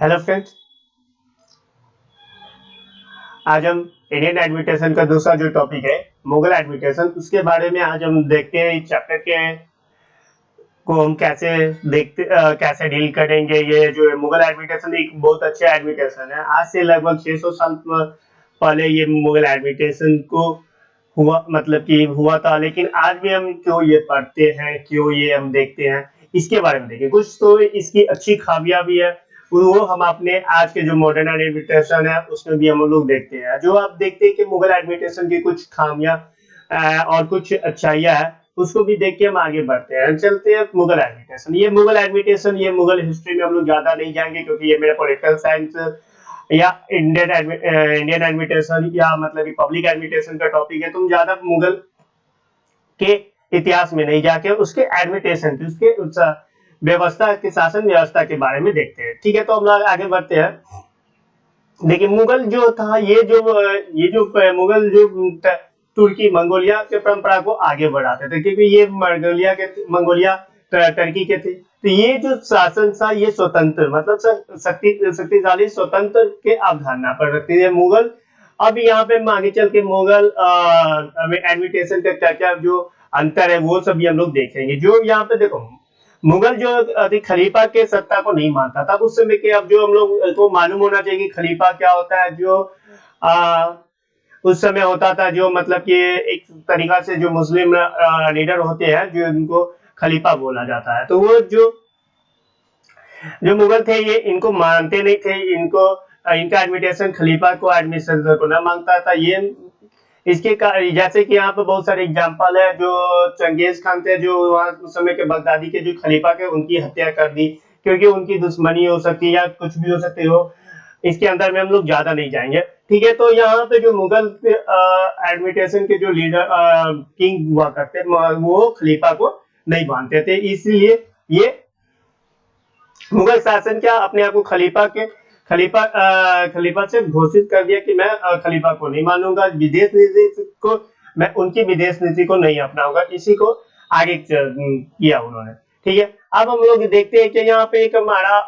Hello friends. आज हम Indian एडमिटेशन का दूसरा जो टॉपिक है मुगल एडमिटेशन उसके बारे में आज हम देखते हैं। इस चैप्टर के को हम कैसे कैसे डील करेंगे। ये जो है मुगल एडमिटेशन एक बहुत अच्छा एडमिटेशन है। आज से लगभग 600 साल पहले ये मुगल एडमिटेशन को हुआ, मतलब कि हुआ था। लेकिन आज भी हम क्यों ये पढ़ते हैं, क्यों ये हम देखते हैं, इसके बारे में देखें। कुछ तो इसकी अच्छी खामियां भी है, वो हम अपने आज के जो मॉडर्न एडमिटेशन है उसमें भी हम लोग देखते हैं। जो आप देखते हैं कि मुगल एडमिटेशन की कुछ खामियां और कुछ अच्छाइयां है, उसको भी देख के हम आगे बढ़ते हैं। चलते हैं मुगल एडमिटेशन। ये मुगल हिस्ट्री में हम लोग ज्यादा नहीं जाएंगे क्योंकि ये मेरा पॉलिटिकल साइंस या इंडियन एडमिटेशन या मतलब पब्लिक एडमिटेशन का टॉपिक है। तुम ज्यादा मुगल के इतिहास में नहीं जाके उसके एडमिटेशन की, उसके उस व्यवस्था के, शासन व्यवस्था के बारे में देखते हैं। ठीक है, तो हम लोग आगे बढ़ते हैं। देखिए, मुगल जो था, ये जो मुगल जो तुर्की मंगोलिया के परंपरा को आगे बढ़ाते थे, क्योंकि ये मंगोलिया टर्की के थे। तो ये जो शासन था ये स्वतंत्र, मतलब शक्तिशाली स्वतंत्र के अवधारणा पर रखते थे मुगल। अब यहाँ पे हम आगे चल के मुगल एडमिटेशन का क्या क्या जो अंतर है वो सभी हम लोग देखेंगे। जो यहाँ पे देखो, मुगल जो अधिक खलीफा के सत्ता को नहीं मानता था उस समय के। अब जो हम लोग को मालूम होना चाहिए कि खलीफा क्या होता है। जो आ, उस समय होता था, जो मतलब कि एक तरीका से जो मुस्लिम लीडर होते हैं जो इनको खलीफा बोला जाता है। तो वो जो जो मुगल थे ये इनको मानते नहीं थे। इनका एडमिटेशन खलीफा को एडमिशन को न मांगता था। ये इसके जैसे कि यहाँ पे बहुत सारे एग्जाम्पल है। जो चंगेज खान थे, जो वहाँ उस समय के बगदादी के जो खलीफा के, उनकी हत्या कर दी क्योंकि उनकी दुश्मनी हो सकती है या कुछ भी हो सकती हो। इसके अंदर में हम लोग ज्यादा नहीं जाएंगे। ठीक है, तो यहाँ पे जो मुगल एडमिटेशन के जो लीडर किंग हुआ करते, वो खलीफा को नहीं मानते थे। इसलिए ये मुगल शासन क्या अपने आप को खलीफा से घोषित कर दिया कि मैं खलीफा को नहीं मानूंगा, विदेश नीति को, मैं उनकी विदेश नीति को नहीं अपनाऊंगा। इसी को आगे किया उन्होंने। ठीक है, अब हम लोग देखते हैं कि यहाँ पे एक हमारा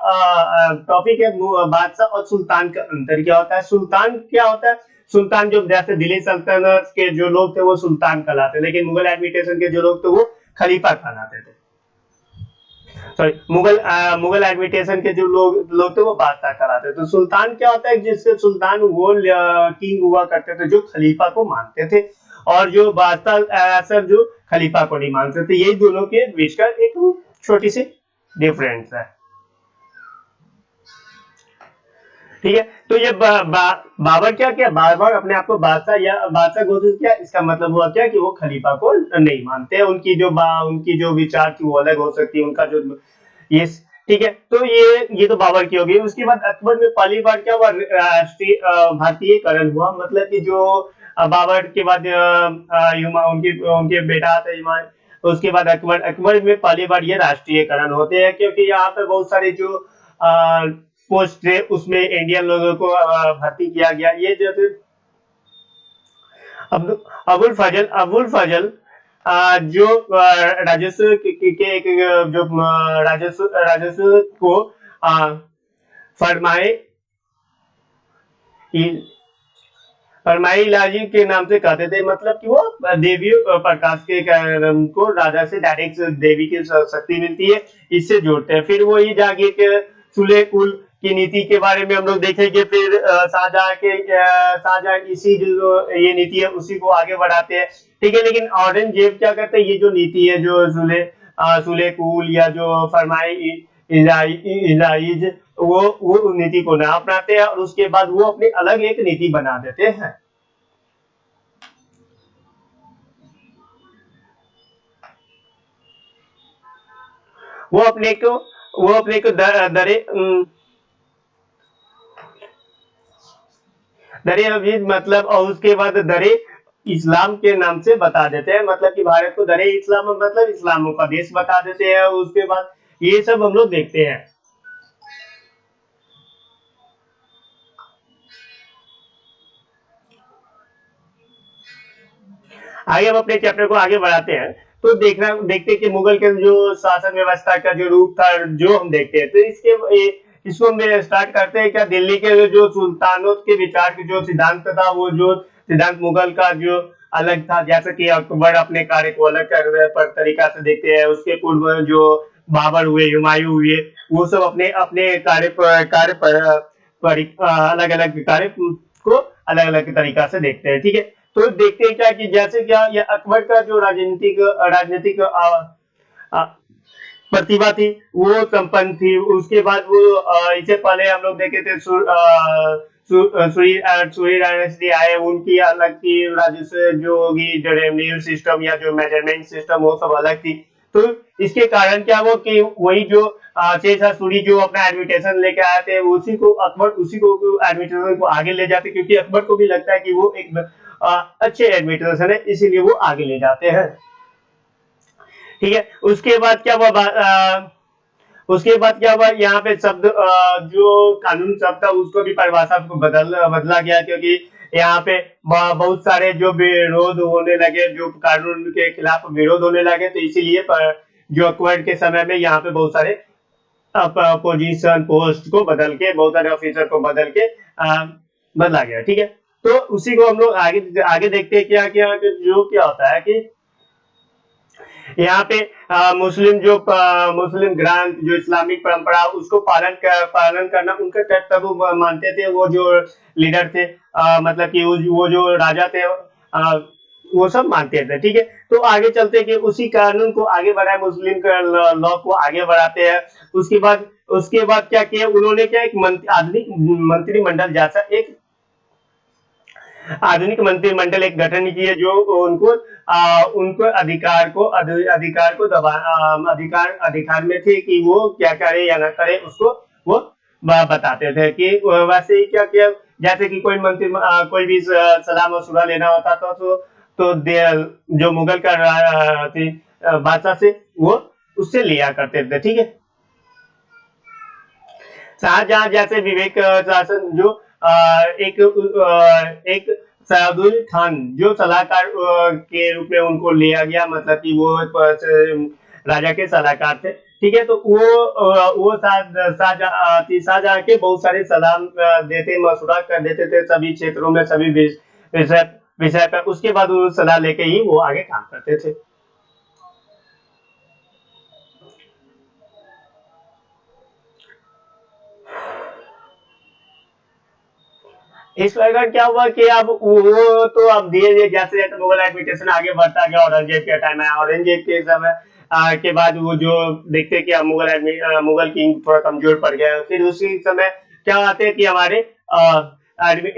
टॉपिक है बादशाह और सुल्तान का अंतर क्या होता है। सुल्तान क्या होता है? सुल्तान जो जैसे दिल्ली सल्तनत के जो लोग थे वो सुल्तान कहलाते, लेकिन मुगल एडमिटेशन के जो लोग थे वो खलीफा कहलाते थे। सॉरी, मुगल एडमिटेशन के जो लोग थे वो बादशाह कहलाते। तो सुल्तान क्या होता है? जिससे सुल्तान वो किंग हुआ करते थे जो खलीफा को मानते थे, और जो बादशाह सब जो खलीफा को नहीं मानते थे। यही दोनों के बीच का एक छोटी सी डिफरेंस है। ठीक है, तो ये बाबर क्या किया? बाबर अपने आप को बादशाह घोषित किया। इसका मतलब हुआ क्या कि वो खलीफा को नहीं मानते। उनकी जो विचार थी वो अलग हो सकती है, उनका जो ये। ठीक है, तो ये तो बाबर की होगी। उसके बाद अकबर में पहली बार क्या हुआ? राष्ट्रीय भारतीयकरण हुआ। मतलब कि जो बाबर के बाद उनकी उनके बेटा थे हुमायूं। उसके बाद अकबर में पहली बार ये राष्ट्रीयकरण होते हैं, क्योंकि यहाँ पे बहुत सारे जो पोस्ट थे उसमें इंडियन लोगों को भर्ती किया गया। ये जैसे अबुल फजल जो राजस्व के एक जो राजस्व को अ, फरमाए फरमाई इलाजी के नाम से कहते थे। मतलब कि वो देवी प्रकाश के को राजा से डायरेक्ट देवी की शक्ति मिलती है, इससे जोड़ते हैं। फिर वो ये जागे के सुले कुल की नीति के बारे में हम लोग देखेंगे। फिर शाहजहां इसी जो ये नीति है उसी को आगे बढ़ाते हैं। ठीक है, लेकिन औरंगजेब क्या करते हैं? ये जो नीति है, जो सुले कुल या जो फरमाई इलाइज, वो नीति को ना अपनाते हैं, और उसके बाद वो अपनी अलग एक नीति बना देते हैं। वो अपने को वो अपने को दरे अजीज, मतलब, और उसके बाद दरे इस्लाम के नाम से बता देते हैं। मतलब कि भारत को दरे इस्लाम, मतलब इस्लामों का देश बता देते हैं। उसके बाद ये सब हम लोग देखते हैं। आगे हम अपने चैप्टर को आगे बढ़ाते हैं। तो देखते हैं कि मुगल के जो शासन व्यवस्था का जो रूप था, जो हम देखते हैं। तो इसको में स्टार्ट करते हैं क्या, दिल्ली के जो सुल्तानों के विचार के जो सिद्धांत था, वो जो सिद्धांत मुगल का जो अलग था, जैसे कि अकबर अपने कार्य को अलग कर पर तरीका से देखते हैं, उसके पूर्व जो बाबर हुए, हुमायूं हुए, वो सब अपने अपने अलग अलग कार्य को अलग अलग तरीका से देखते हैं। ठीक है, तो देखते हैं क्या कि जैसे क्या ये अकबर का जो राजनीतिक राजनीतिक प्रतिभा थी, वो संपन्न थी। उसके बाद वो इससे पहले हम लोग देखे थे सूरी डायनेस्टी आए, उनकी अलग थी राजस्व जो होगी, जो रेवेन्यू सिस्टम या जो मेजरमेंट सिस्टम, वो सब अलग थी। तो इसके कारण क्या हुआ कि वही जो शेरशाह सूरी जो अपना एडमिटेशन लेके आए थे, उसी को एडमिटेशन को आगे ले जाते, क्योंकि अकबर को भी लगता है कि वो एक अच्छे एडमिटेशन है, इसीलिए वो आगे ले जाते हैं। ठीक है, उसके बाद क्या हुआ, यहाँ पे शब्द जो कानून शब्द था, उसको भी परिभाषा को बदला गया, क्योंकि यहाँ पे बहुत सारे जो विरोध होने लगे, जो कानून के खिलाफ विरोध होने लगे, तो इसीलिए जो अकबर के समय में यहाँ पे बहुत सारे पोजीशन पोस्ट को बदल के, बहुत सारे ऑफिसर को बदल के बदला गया। ठीक है, तो उसी को हम लोग आगे आगे देखते हैं क्या क्या जो क्या होता है कि यहाँ पे मुस्लिम ग्रंथ, जो इस्लामिक परंपरा, उसको पालन करना उनका कर्तव्य मानते थे। वो जो लीडर थे, मतलब कि वो जो राजा थे, वो सब मानते थे। ठीक है, तो आगे चलते कि उसी कानून को आगे बढ़ाए, मुस्लिम लॉ को आगे बढ़ाते हैं। उसके बाद क्या किया उन्होंने, क्या एक आधुनिक मंत्रिमंडल जैसा एक आधुनिक मंत्रिमंडल एक गठन किए, जो उनको अधिकार में थे कि वो क्या करे या ना करे, उसको वो बताते थे। कि वैसे ही क्या किया, जैसे कि कोई भी सलाह मशुरा लेना होता था, जो मुगल का बादशाह से वो उससे लिया करते थे। ठीक है, शाहजहां जैसे विवेक शासन जो एक सयादुल खान जो सलाहकार के रूप में उनको लिया गया, मतलब कि वो राजा के सलाहकार थे। ठीक है, तो वो शाहजहां के बहुत सारे सलाह देते, मशुरा कर देते थे सभी क्षेत्रों में, सभी विषय विषय पर। उसके बाद वो सलाह लेके ही वो आगे काम करते थे। इस प्रकार क्या हुआ कि अब वो तो अब धीरे धीरे जैसे जैसे मुगल एडमिनिस्ट्रेशन आगे बढ़ता गया, औरंगजेब के टाइम आया, औरंगजेब के समय के बाद वो जो देखते कि अब मुगल किंग थोड़ा कमजोर पड़ गया, फिर उसी समय क्या आते हैं कि हमारे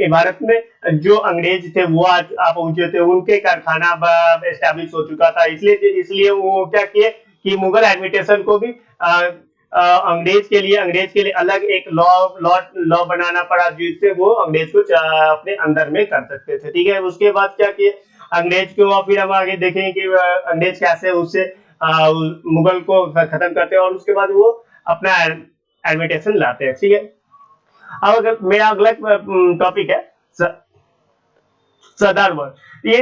भारत में जो अंग्रेज थे वो आ पहुंचे थे, उनके कारखाना एस्टेब्लिश हो चुका था। इसलिए इसलिए वो क्या किए कि मुगल एडमिनिस्ट्रेशन को भी अंग्रेज के लिए अलग एक लॉ लॉ लॉ बनाना पड़ा, जिससे वो अंग्रेज को अपने अंदर में कर सकते थे। ठीक है, उसके बाद क्या किए अंग्रेज को, फिर हम आगे देखेंगे कि अंग्रेज कैसे उससे मुगल को खत्म करते हैं, और उसके बाद वो अपना एडमिनिस्ट्रेशन लाते हैं। ठीक है, अब अगर मेरा अगला टॉपिक है सरदार वंश। ये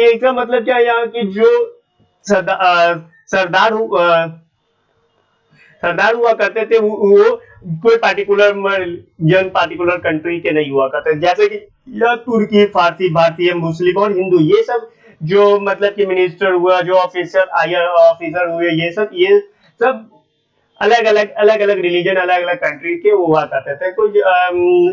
इसका मतलब क्या है, यहाँ की जो सरदार सरदार हुआ करते थे, वो कोई पार्टिकुलर कंट्री के नहीं हुआ करते, जैसे कि या तुर्की, फारसी, भारतीय, मुस्लिम और हिंदू, ये सब जो मतलब कि मिनिस्टर हुआ, जो ऑफिसर हुए, ये सब अलग अलग रिलीजन, अलग अलग कंट्री के वो हुआ करते थे।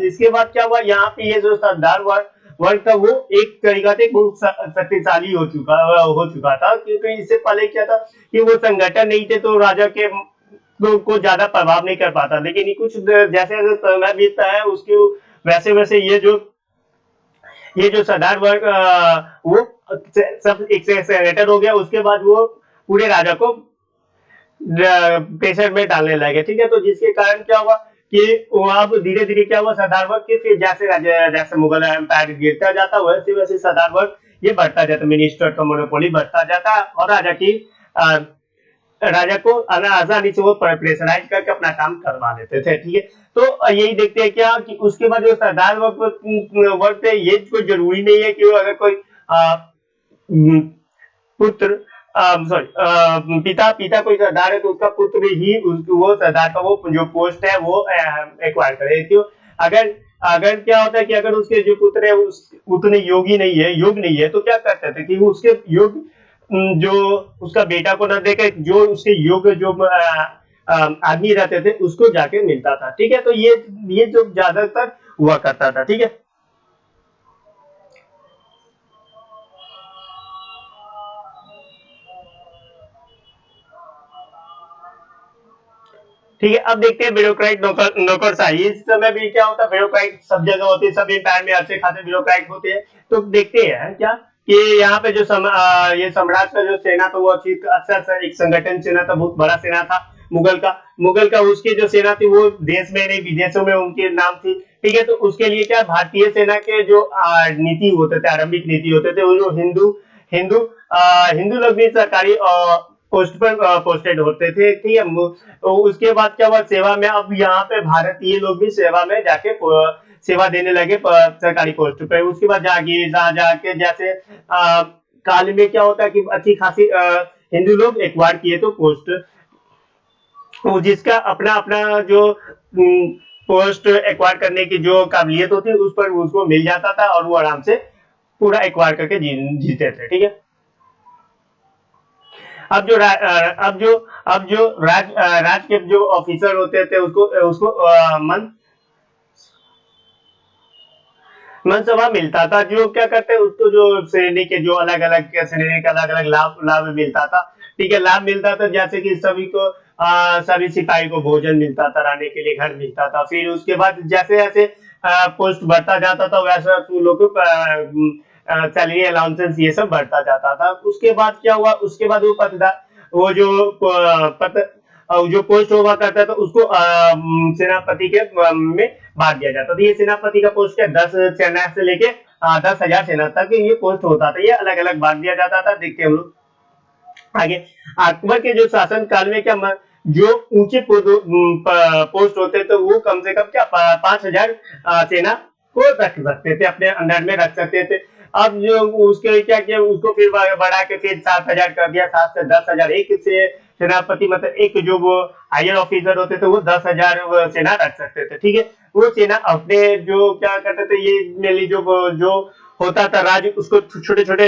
इसके बाद क्या हुआ, यहाँ पे ये जो सरदार वर्ग था, वो एक तरीका से बहुत शक्तिशाली हो चुका था, क्योंकि इससे पहले क्या था कि वो संगठन नहीं थे, तो राजा के को ज्यादा प्रभाव नहीं कर पाता। लेकिन कुछ जैसे जैसे समय बीतता है, उसके वैसे वैसे ये जो सरदार वर्ग वो सब एक से सेनेटर हो गया। उसके बाद वो पूरे राजा को प्रेशर में डालने लगे। ठीक है, तो जिसके कारण क्या हुआ कि वो अब धीरे धीरे क्या हुआ, सरदार वर्ग के फिर जैसे मुगल एम्पायर गिरता जाता, वैसे वैसे सरदार वर्ग ये बढ़ता जाता, मिनिस्टर का मोनोपोली बढ़ता जाता, और राजा को आसानी से वो प्रेशराइज करके अपना काम करवा लेते थे। ठीक है, तो यही देखते हैं क्या कि उसके बाद जो सरदार वर्ग थे, ये कोई जरूरी नहीं है कि वो अगर कोई पुत्र सॉरी पिता पिता कोई सरदार है तो उसका पुत्र ही वो सरदार का वो जो पोस्ट है वो एक्वायर करे। क्यों? अगर अगर क्या होता है कि अगर उसके जो पुत्र है उस उतने योगी नहीं है, योग नहीं है, तो क्या करते थे कि वो उसके योग जो उसका बेटा को न देकर जो उसके योग जो आदमी रहते थे उसको जाके मिलता था। ठीक है, तो ये जो ज्यादातर हुआ करता था। ठीक है, ठीक है। अब देखते हैं ब्यूरोक्रेट नौकरशाही। इस समय भी क्या होता है, ब्यूरोक्रेट सब जगह होती है, सब एम्पायर में अच्छे खासे ब्यूरोक्रेट होते हैं। तो देखते हैं क्या कि यहाँ पे जो ये सम्राट का जो सेना था वो अच्छी अच्छा एक संगठन सेना था, बहुत बड़ा सेना था मुगल का उसकी जो सेना थी वो देश में नहीं विदेशों में उनके नाम थी। ठीक है, तो उसके लिए क्या भारतीय सेना के जो नीति होते थे, आरंभिक नीति होते थे, वो जो हिंदू हिंदू हिंदू लोग भी सरकारी पोस्ट पर पोस्टेड होते थे। ठीक है, तो उसके बाद क्या हुआ, सेवा में अब यहाँ पे भारतीय लोग भी सेवा में जाके सेवा देने लगे सरकारी पोस्ट पे। उसके बाद जागीर जाके जैसे काल में क्या होता है कि अच्छी खासी हिंदू लोग एक्वायर किए तो पोस्ट, वो जिसका अपना अपना जो पोस्ट एक्वायर करने की जो काबिलियत होती है उस पर उसको मिल जाता था और वो आराम से पूरा एक्वायर करके जीते थे। ठीक है, अब जो रा, अब जो अब जो राज के जो ऑफिसर होते थे उसको उसको मनसभा मिलता था। जो क्या करते हैं उसको जो श्रेणी के जो अलग अलग श्रेणी का अलग अलग लाभ लाभ मिलता था। ठीक है, लाभ मिलता था जैसे कि सभी को सभी सिपाही को भोजन मिलता था, रहने के लिए घर मिलता था। फिर उसके बाद जैसे जैसे पोस्ट बढ़ता जाता था वैसे उन लोगों को सैलरी अलाउंसेस ये सब बढ़ता जाता था। उसके बाद क्या हुआ, उसके बाद वो पददा वो जो पद जो पोस्ट हुआ करता था उसको सेनापति के में बांट दिया जाता था। ये सेनापति का पोस्ट है 10 सेना से लेके 10,000 सेना तक ये पोस्ट होता था। ये अलग अलग बांट दिया जाता था। देखते हैं हम लोग आगे। अकबर के जो शासन काल में क्या जो ऊंचे पोस्ट होते थे वो कम से कम क्या 5,000 सेना को रख सकते थे, अपने अंडर में रख सकते थे। अब जो उसके क्या किया, उसको फिर बढ़ा के फिर 7,000 कर दिया, 7 से 10,000। एक से सेनापति मतलब एक जो वो हायर ऑफिसर होते थे वो 10,000 सेना रख सकते थे। ठीक है, वो सेना अपने जो क्या करते थे, ये मेनली जो होता था राज्य उसको छोटे छोटे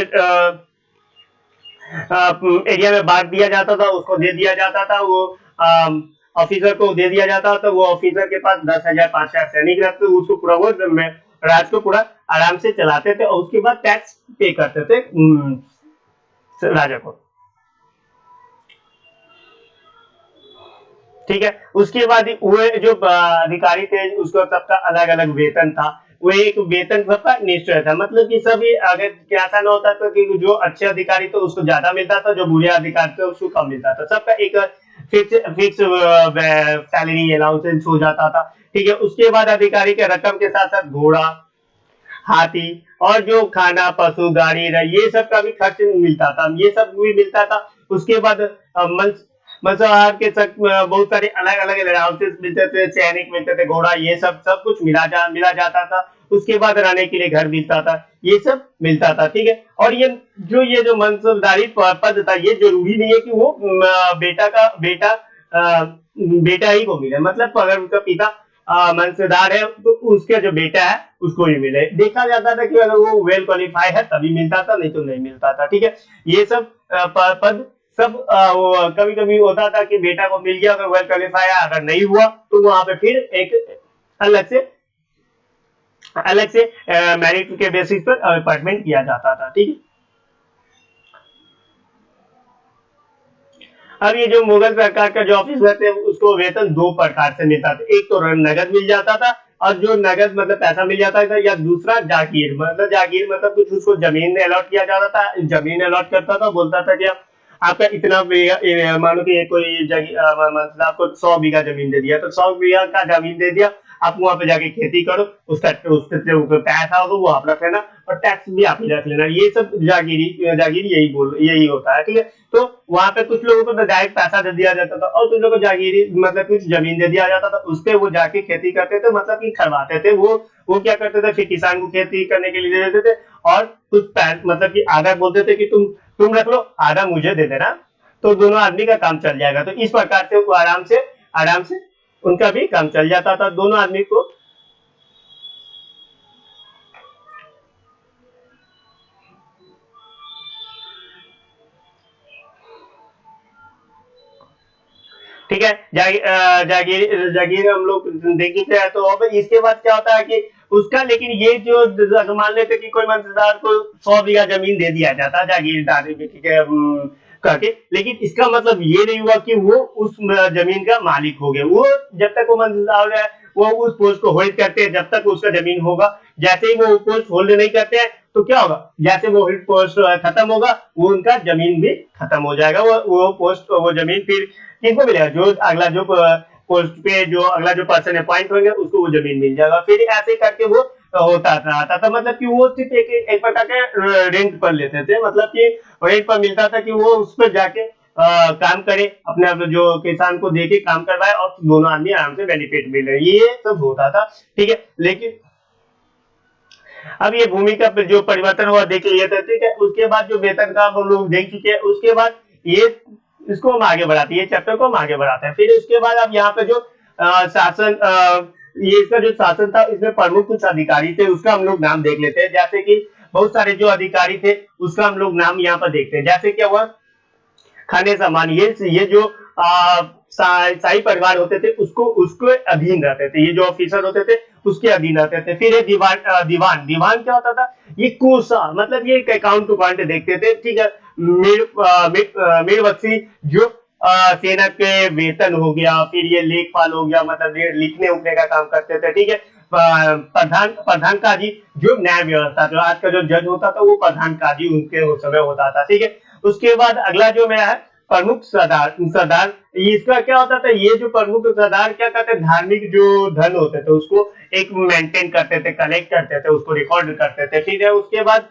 एरिया में बांट दिया जाता था, उसको दे दिया जाता था। वो ऑफिसर को दे दिया जाता था। वो ऑफिसर के पास 10,000 5,000 सैनिक रहते, उसको पूरा वो राज को पूरा आराम से चलाते थे और उसके बाद टैक्स पे करते थे राजा को। ठीक है, उसके बाद वो जो अधिकारी थे उसको सबका अलग अलग वेतन था। वो एक वेतन सबका निश्चय था, मतलब कि सभी अगर क्या ऐसा ना होता था कि जो अच्छे अधिकारी थे उसको ज्यादा मिलता था, जो बुरे अधिकारी थे उसको कम मिलता था। सबका एक फिक्स फिक्स सैलरी अलाउंसेंस हो जाता था। ठीक है, उसके बाद अधिकारी के रकम के साथ साथ घोड़ा, हाथी और जो खाना पशु गाड़ी ये सब का भी खर्च मिलता था, ये सब भी मिलता था। उसके बाद मंसाहार के बहुत सारे अलग अलग अलाउंसेस मिलते थे, सैनिक मिलते थे, घोड़ा, ये सब सब कुछ मिला जाता था। उसके बाद रहने के लिए घर मिलता था, ये सब मिलता था। ठीक है, और ये जो मनसबदारी पद था ये जरूरी नहीं है कि वो बेटा ही को मिले, मतलब अगर उसका पिता मनसेदार है तो उसका जो बेटा है उसको ही मिले। देखा जाता था कि अगर वो वेल क्वालिफाई है तभी मिलता था, नहीं तो नहीं मिलता था। ठीक है, ये सब पद सब वो कभी कभी होता था कि बेटा को मिल गया अगर वेल क्वालिफाई है, अगर नहीं हुआ तो वहां पे फिर एक अलग से मेरिट के बेसिस पर अपॉइंटमेंट किया जाता था। ठीक है, अब ये जो मुगल सरकार का जो ऑफिसर थे उसको वेतन दो प्रकार से मिलता था। एक तो नगद मिल जाता था, और जो नगद मतलब पैसा मिल जाता था, या दूसरा जागीर मतलब कुछ उसको जमीन अलॉट किया जाता था। जमीन अलॉट करता था, बोलता था कि आपका इतना बीघा, मानो कि कोई जगह मतलब आपको 100 बीघा जमीन दे दिया तो 100 बीघा का जमीन दे दिया, आप वहां पे जाके खेती करो, उसके जो पैसा होगा वो आप रख लेना और टैक्स भी आप ही रख लेना। ये सब जागीरी यही होता है। ठीक है, तो वहां पे कुछ लोगों को तो डायरेक्ट पैसा दे दिया जाता था और कुछ लोगों को जागीरी मतलब कुछ जमीन दे दिया जाता था, उस पे वो जाके खेती करते थे, मतलब कि खरवाते थे। वो क्या करते थे, फिर किसान को खेती करने के लिए दे देते थे और कुछ मतलब कि आधा बोलते थे कि तुम रख लो, आधा मुझे दे देना, तो दोनों आदमी का काम चल जाएगा। तो इस प्रकार से वो आराम से उनका भी काम चल जाता था, दोनों आदमी को। ठीक है, जागीर जागीर हम लोग देखते थे। तो अब इसके बाद क्या होता है कि उसका, लेकिन ये जो मान लेते कि कोई मंजूरदार को 100 बीघा जमीन दे दिया जाता जागीरदारी करके, लेकिन इसका मतलब ये नहीं हुआ कि वो उस जमीन का मालिक हो गया। वो जब तक वो मंजूरदार है, वो उस पोस्ट को होल्ड करते हैं जब तक उसका जमीन होगा। जैसे ही वो पोस्ट होल्ड नहीं करते हैं तो क्या होगा, जैसे वो होल्ड पोस्ट खत्म होगा, वो उनका जमीन भी खत्म हो जाएगा। वो पोस्ट, वो जमीन फिर किनको मिलेगा, जो अगला जो पोस्ट पे जो अगला जो पर्सन अपॉइंट होंगे उसको वो जमीन मिल जाएगा। फिर ऐसे करके वो होता था मतलब कि वो सिर्फ एक प्रकार के रेंट पर लेते थे, मतलब कि रेंट पर मिलता था कि वो उस पर जाके काम करे, अपने जो किसान को देके काम करवाए और दोनों आदमी आराम से बेनिफिट मिले, ये सब होता था। ठीक है, लेकिन अब ये भूमि का जो परिवर्तन हुआ देख लिया था। ठीक है, उसके बाद जो वेतन का हम लोग देख चुके हैं, उसके बाद ये इसको हम आगे बढ़ाते हैं, ये चैप्टर को हम आगे बढ़ाते हैं। फिर उसके बाद अब यहाँ पे जो शासन, ये इसका जो शासन था, इसमें प्रमुख कुछ अधिकारी थे, उसका हम लोग नाम देख लेते हैं। जैसे कि बहुत सारे जो अधिकारी थे उसका हम लोग नाम यहाँ पर देखते हैं। जैसे क्या हुआ, खाने सामान, ये जो शाही परिवार होते थे उसको उसके अधीन रहते थे, ये जो ऑफिसर होते थे उसके अधीन रहते थे। फिर ये दीवान दीवान क्या होता था, ये कोसा, मतलब ये अकाउंट टू अकाउंट देखते थे। ठीक है, मेड़ बख्शी जो सेना के वेतन हो गया, फिर ये लेखपाल हो गया, मतलब ये लिखने उखने का काम करते थे। ठीक है, प्रधान प्रधान काजी जो न्याय व्यवस्था, जो आज का जो जज होता था वो प्रधान काजी उनके उस समय होता था। ठीक है, उसके बाद अगला जो मेरा है प्रमुख सरदार सरदार, इसका क्या होता था, ये जो प्रमुख सरदार क्या करते, धार्मिक जो धन होते थे उसको एक मेंटेन करते थे, कलेक्ट करते थे, उसको रिकॉर्ड करते थे। ठीक है, उसके बाद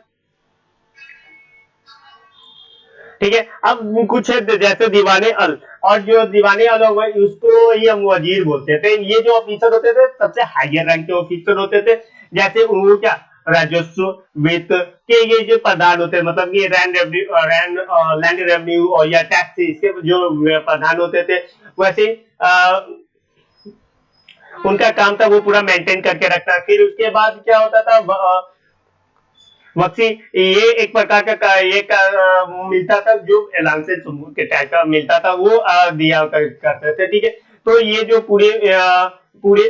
ठीक है, अब कुछ है जैसे दीवाने अल, और जो दीवाने अल होगा उसको ये हम वजीर बोलते थे। ये जो ऑफिसर होते थे सबसे हायर रैंक के ऑफिसर होते थे। जैसे वो क्या, राजस्व, वित्त के ये जो प्रधान होते हैं, मतलब ये लैंड रेवेन्यू और या टैक्स, इसके जो प्रधान होते थे, वैसे उनका काम था वो पूरा मेंटेन करके रखना। फिर उसके बाद क्या होता था, वक्सी, ये एक प्रकार का ये मिलता था, जो एलांसेस के टाइप का मिलता था, वो दिया करते थे। ठीक है, तो ये जो पूरे पूरे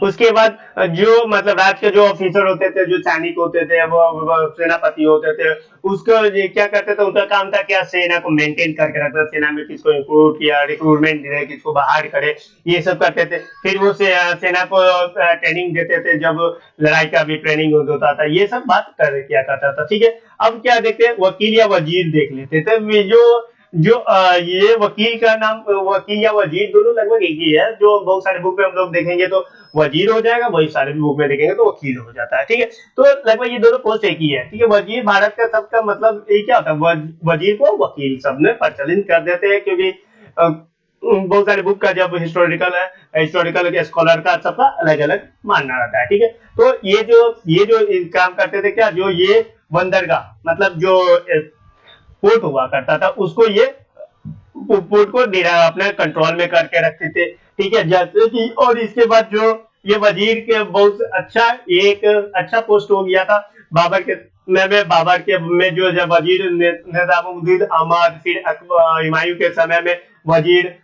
उसके बाद जो मतलब राज्य के जो ऑफिसर होते थे, जो सैनिक होते थे, वो सेनापति होते थे, उसका क्या करते थे, उनका काम था क्या, सेना को मेंटेन करके रखना, सेना में किसको इंक्लूड किया, रिक्रूटमेंट दिया, किसको बाहर करे, ये सब करते थे। फिर वो सेना को ट्रेनिंग देते थे, जब लड़ाई का भी ट्रेनिंग होता था, ये सब बात किया करता था। ठीक है, अब क्या देखते हैं, वकील या वजीर देख लेते थे। जो जो ये वकील का नाम, वकील या वजीर दोनों लगभग एक ही है, जो बहुत सारे बुक में हम लोग देखेंगे तो वजीर हो जाएगा, वही सारे बुक में देखेंगे तो वकील हो जाता है। ठीक है, तो लगभग ये दोनों पोस्ट एक ही है। ठीक है, वजीर भारत का सबका मतलब ये क्या होता है, वजीर को वकील सबने प्रचलित कर देते हैं, क्योंकि बहुत सारे बुक का जब हिस्टोरिकल स्कॉलर का सबका अलग अलग मानना रहता है। ठीक है, तो ये जो काम करते थे क्या, जो ये बंदरगाह, मतलब जो पोर्ट हुआ करता था, उसको ये पोर्ट को अपने कंट्रोल में करके रखते थे। ठीक है, जैसे कि, और इसके बाद जो ये वजीर के बहुत अच्छा, एक अच्छा पोस्ट हो गया था बाबर के बाबर के में, जो जब वजीर निजामुद्दीन अहमद, फिर हुमायूं के समय में वजीर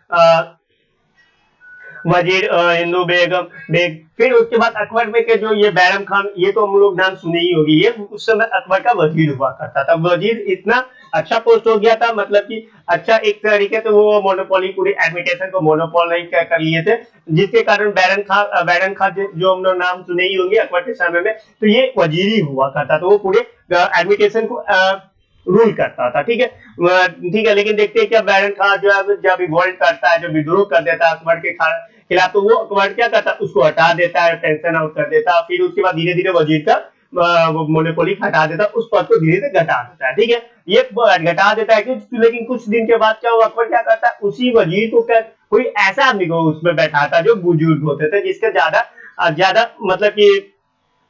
वजीर हिंदू बेगम बेग, फिर उसके बाद अकबर में के जो ये बैरम खान, ये तो हम लोग नाम सुने ही होगी, ये उस समय अकबर का वजीर हुआ करता था। वजीर इतना अच्छा पोस्ट हो गया था, मतलब कि अच्छा, एक तरीके से वो मोनोपोली, पूरी एडमिटेशन को मोनोपोल नहीं कर लिए थे, जिसके कारण बैरन खान जो हम लोग नाम सुने ही होंगे अकबर के समय में, तो ये वजीर ही हुआ करता था, वो पूरे एडमिटेशन को रूल करता था। ठीक है, ठीक है, लेकिन देखते हैं क्या, बैरन खान जो है जब रिवोल्ट करता है, जब विद्रोह कर देता है अकबर के खिलाफ, तो वो अकबर क्या करता है, उसको हटा देता है, टेंशन आउट कर देता है। फिर उसके बाद धीरे धीरे वजीर का मोनोपोली हटा देता है, उस पद को धीरे धीरे घटा देता है। ठीक है, ये घटा देता है कि, लेकिन कुछ दिन के बाद क्या हुआ, अकबर क्या करता है, उसी वजीर को क्या, कोई ऐसा आदमी को उसमें बैठाता जो बुजुर्ग होते थे, जिसके ज्यादा ज्यादा मतलब कि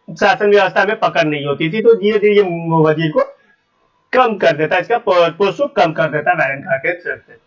शासन व्यवस्था में पकड़ नहीं होती थी, तो धीरे धीरे ये वजीर को कम कर देता, इसका पोस्ट को कम कर देता बैरन खां के चलते।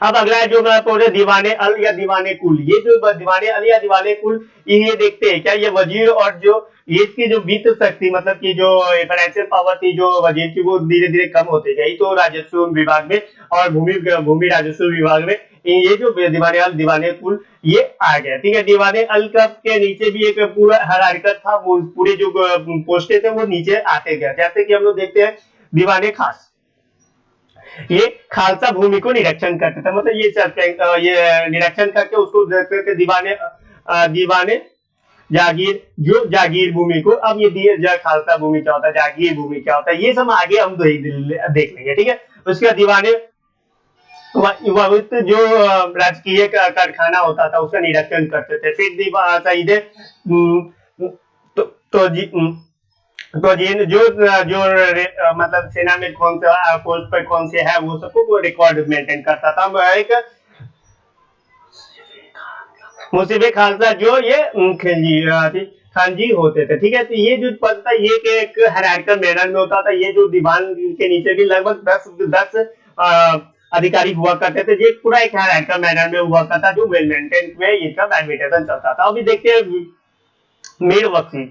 अब अगला है जो मैं बोल दीवाने अल या दीवाने कुल। ये जो दीवाने अल या दीवाने कुल, ये देखते हैं क्या, ये वजीर और जो ये इसकी जो वित्त शक्ति मतलब कि जो फाइनेंशियल पावर थी जो वजीर की, वो धीरे धीरे कम होती गई। तो राजस्व विभाग में और भूमि भूमि राजस्व विभाग में ये जो दीवाने अल दीवाने कुल ये आ गया। ठीक है, दीवाने अल का के नीचे भी एक पूरा हरारिकत था, वो पूरे जो पोस्टें थे वो नीचे आते गए। जैसे कि हम लोग देखते हैं दीवाने खास, ये खालसा भूमि को निरीक्षण करते थे, मतलब ये निरीक्षण करके उसको देखते थे दीवाने दीवाने जागीर, जो जागीर भूमि को। अब ये खालसा भूमि क्या होता है, जागीर भूमि क्या होता है, ये सब आगे हम देख लेंगे। ठीक है, उसके बाद दीवाने जो राजकीय कारखाना होता था उसका निरीक्षण करते थे। फिर शहीद तो, तो जी तो जो जो मतलब सेना में कौन सा पोस्ट पर कौन से है वो सबको वो रिकॉर्ड मेंटेन करता था। एक मुसीबे खालसा जो ये खिलजी खान जी होते थे। ठीक है, तो ये जो पद था ये एक हायरार्किकल मैनर में होता था। ये जो दीवान के नीचे भी लगभग 10 अधिकारी हुआ करते थे। ये पूरा एक हायरार्किकल मैनर में हुआ करता था, जो वेल मेंटेन में इनका एडमिनिस्ट्रेशन चलता था। अभी देखते हैं मीर वक्सी।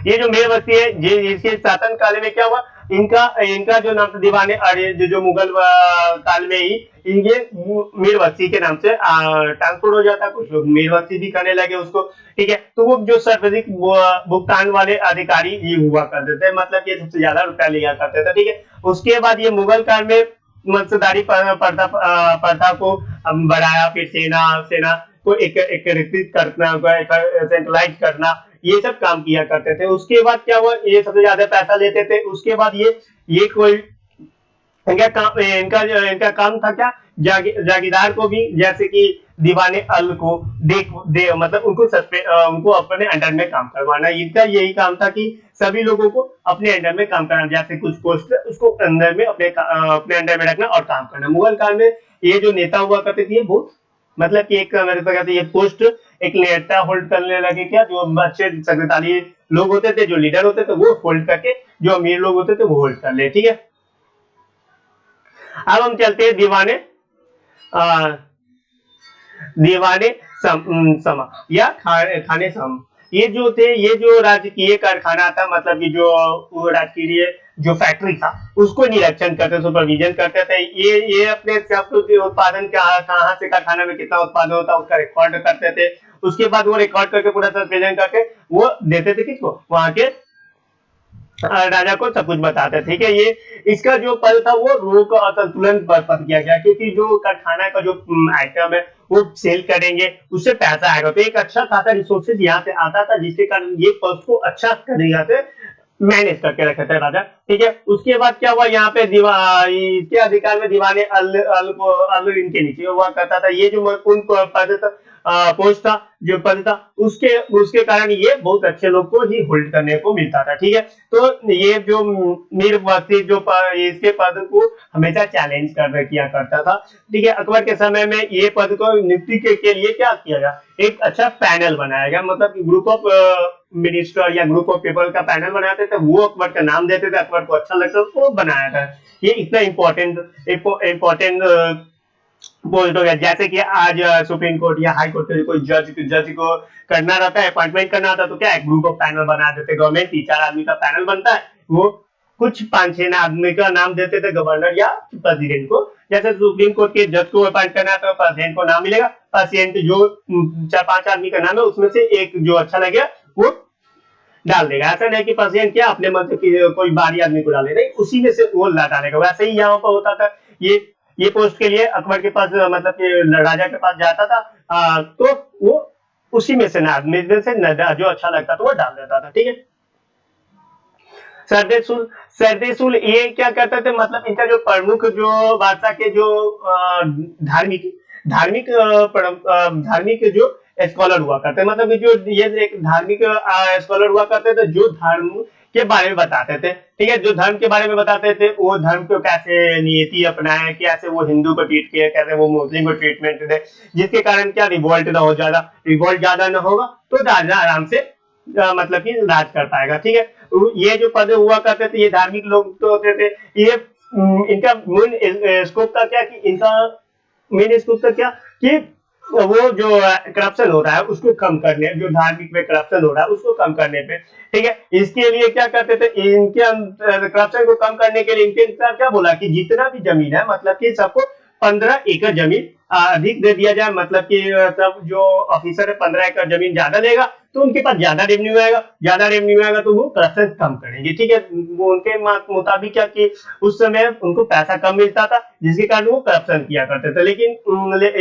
ये जो मीर वक्सी है, इसके शासन काल में क्या हुआ, इनका इनका जो नाम था दीवाने अरे जो मुगल काल में ही इनके मीर वक्सी के नाम से ट्रांसफर हो जाता, कुछ लोग मीर वक्सी भी करने लगे उसको। ठीक है, तो वो जो सर्वाधिक भुगतान वाले अधिकारी ये हुआ करते थे, मतलब ये सबसे ज्यादा रुपया लिया करते थे। ठीक है, उसके बाद ये मुगल काल में मनसदारी प्रथा को बढ़ाया, फिर सेना सेना को एकीकृत करना, सेंट्रलाइज करना, ये सब काम किया करते थे। उसके बाद क्या हुआ, ये सबसे ज्यादा पैसा लेते थे। उसके बाद ये कोई इनका काम था क्या, जागीरदार को भी, जैसे कि दीवाने अल को मतलब उनको अपने अंडर में काम करवाना। इनका यही काम था कि सभी लोगों को अपने अंडर में काम कराना, जैसे कुछ पोस्ट उसको अंदर में अपने अंडर में रखना और काम करना। मुगल काल में ये जो नेता हुआ करते थे वो मतलब कि एक मेरे को कहते ये पोस्ट एक नेता होल्ड करने लगे क्या, जो अच्छे शक्तिशाली लोग होते थे, जो लीडर होते थे वो होल्ड करके, जो अमीर लोग होते थे वो होल्ड कर ले। ठीक है, अब हम चलते हैं दीवाने समा या खाने सम। ये जो थे, ये जो राजकीय कारखाना था, मतलब कि जो राजकीय जो फैक्ट्री था उसको निरीक्षण करते, सुपरविजन करते थे। ये अपने उत्पादन कहाँ से कारखाना में कितना उत्पादन होता है उसका रिकॉर्ड करते थे। उसके बाद वो रिकॉर्ड करके पूरा प्रेजेंट करके वो देते थे किसको, वहां के राजा को सब कुछ बताते। ठीक है, ये इसका जो पद था वो रोग और संतुलन पर पद किया गया, क्योंकि जो कारखाना का जो आइटम है वो सेल करेंगे उससे पैसा आएगा, तो एक अच्छा खासा रिसोर्सेज यहाँ से आता था, जिसके कारण ये पद को अच्छा तरीका से मैनेज करके रखे थे राजा। ठीक है, उसके बाद क्या हुआ, यहाँ पे इसके अधिकार में दीवाने अल इनके नीचे हुआ करता था। ये जो उन पद पोस्ट था, जो पद था, उसके उसके कारण ये बहुत अच्छे लोग को ही होल्ड करने को मिलता था। ठीक है, तो ये जो मीर वसी जो इसके पद को हमेशा चैलेंज कर किया करता था। ठीक है, अकबर के समय में ये पद को नियुक्ति के लिए क्या किया गया, एक अच्छा पैनल बनाया गया, मतलब ग्रुप ऑफ मिनिस्टर या ग्रुप ऑफ पीपल का पैनल बनाते थे, वो अकबर का नाम देते थे, अकबर को अच्छा लगता था वो बनाया था। ये इतना इम्पोर्टेंट पोस्ट हो गया। जैसे कि आज सुप्रीम कोर्ट या हाई कोर्ट के कोई जज को करना रहता है, अपॉइंटमेंट करना होता है, तो क्या है, ग्रुप ऑफ पैनल बना देते गवर्नमेंट, 3-4 आदमी का पैनल बनता है, वो कुछ 5-6 आदमी का नाम देते थे गवर्नर या प्रेसिडेंट को। जैसे सुप्रीम कोर्ट के जज को अपॉइंट करना है तो प्रेसिडेंट को नाम मिलेगा, प्रेसिडेंट जो 4-5 आदमी का नाम है उसमें से एक जो अच्छा लगे वो डाल देगा। ऐसा नहीं कि प्रेसिडेंट क्या अपने मन से कोई बारी आदमी को डाले, नहीं, उसी में से वो डालेगा। वैसे ही यहाँ पर होता था, ये पोस्ट के लिए अकबर के पास मतलब कि राजा के पास जाता था, तो वो उसी में से जो अच्छा लगता था वो डाल देता था। ठीक है, सरदेशुल ये क्या करते थे, मतलब इनका जो प्रमुख जो बादशाह के जो धार्मिक धार्मिक धार्मिक जो स्कॉलर हुआ करते, मतलब जो ये एक धार्मिक स्कॉलर हुआ करते थे, जो धर्म के बारे में बताते थे। ठीक है, जो धर्म के बारे में बताते थे, वो धर्म को कैसे नियति अपनाए, कैसे वो हिंदू को ट्रीट किया, कैसे वो मुस्लिम को ट्रीटमेंट दे, जिसके कारण क्या रिवोल्ट ना हो, ज्यादा रिवोल्ट ज्यादा ना होगा तो राजा आराम से मतलब कि राज कर पाएगा। ठीक है, ये जो पद हुआ करते थे, ये धार्मिक लोग तो होते थे, ये इनका मेन स्कोप था क्या कि इनका मेन स्कोप था क्या कि वो जो करप्शन हो रहा है उसको कम करने, जो धार्मिक में करप्शन हो रहा है उसको कम करने पे। ठीक है, इसके लिए क्या करते थे, इनके करप्शन को कम करने के लिए इनके इंसान क्या बोला कि जितना भी जमीन है मतलब कि सबको 15 एकड़ जमीन अधिक दे दिया जाए, मतलब कि सब जो ऑफिसर है 15 एकड़ जमीन ज्यादा लेगा तो उनके पास ज्यादा रेवेन्यू आएगा, ज्यादा रेवेन्यू आएगा तो वो करप्शन कम करेंगे। ठीक है, वो उनके मुताबिक क्या कि उस समय उनको पैसा कम मिलता था जिसके कारण वो करप्शन किया करते थे, लेकिन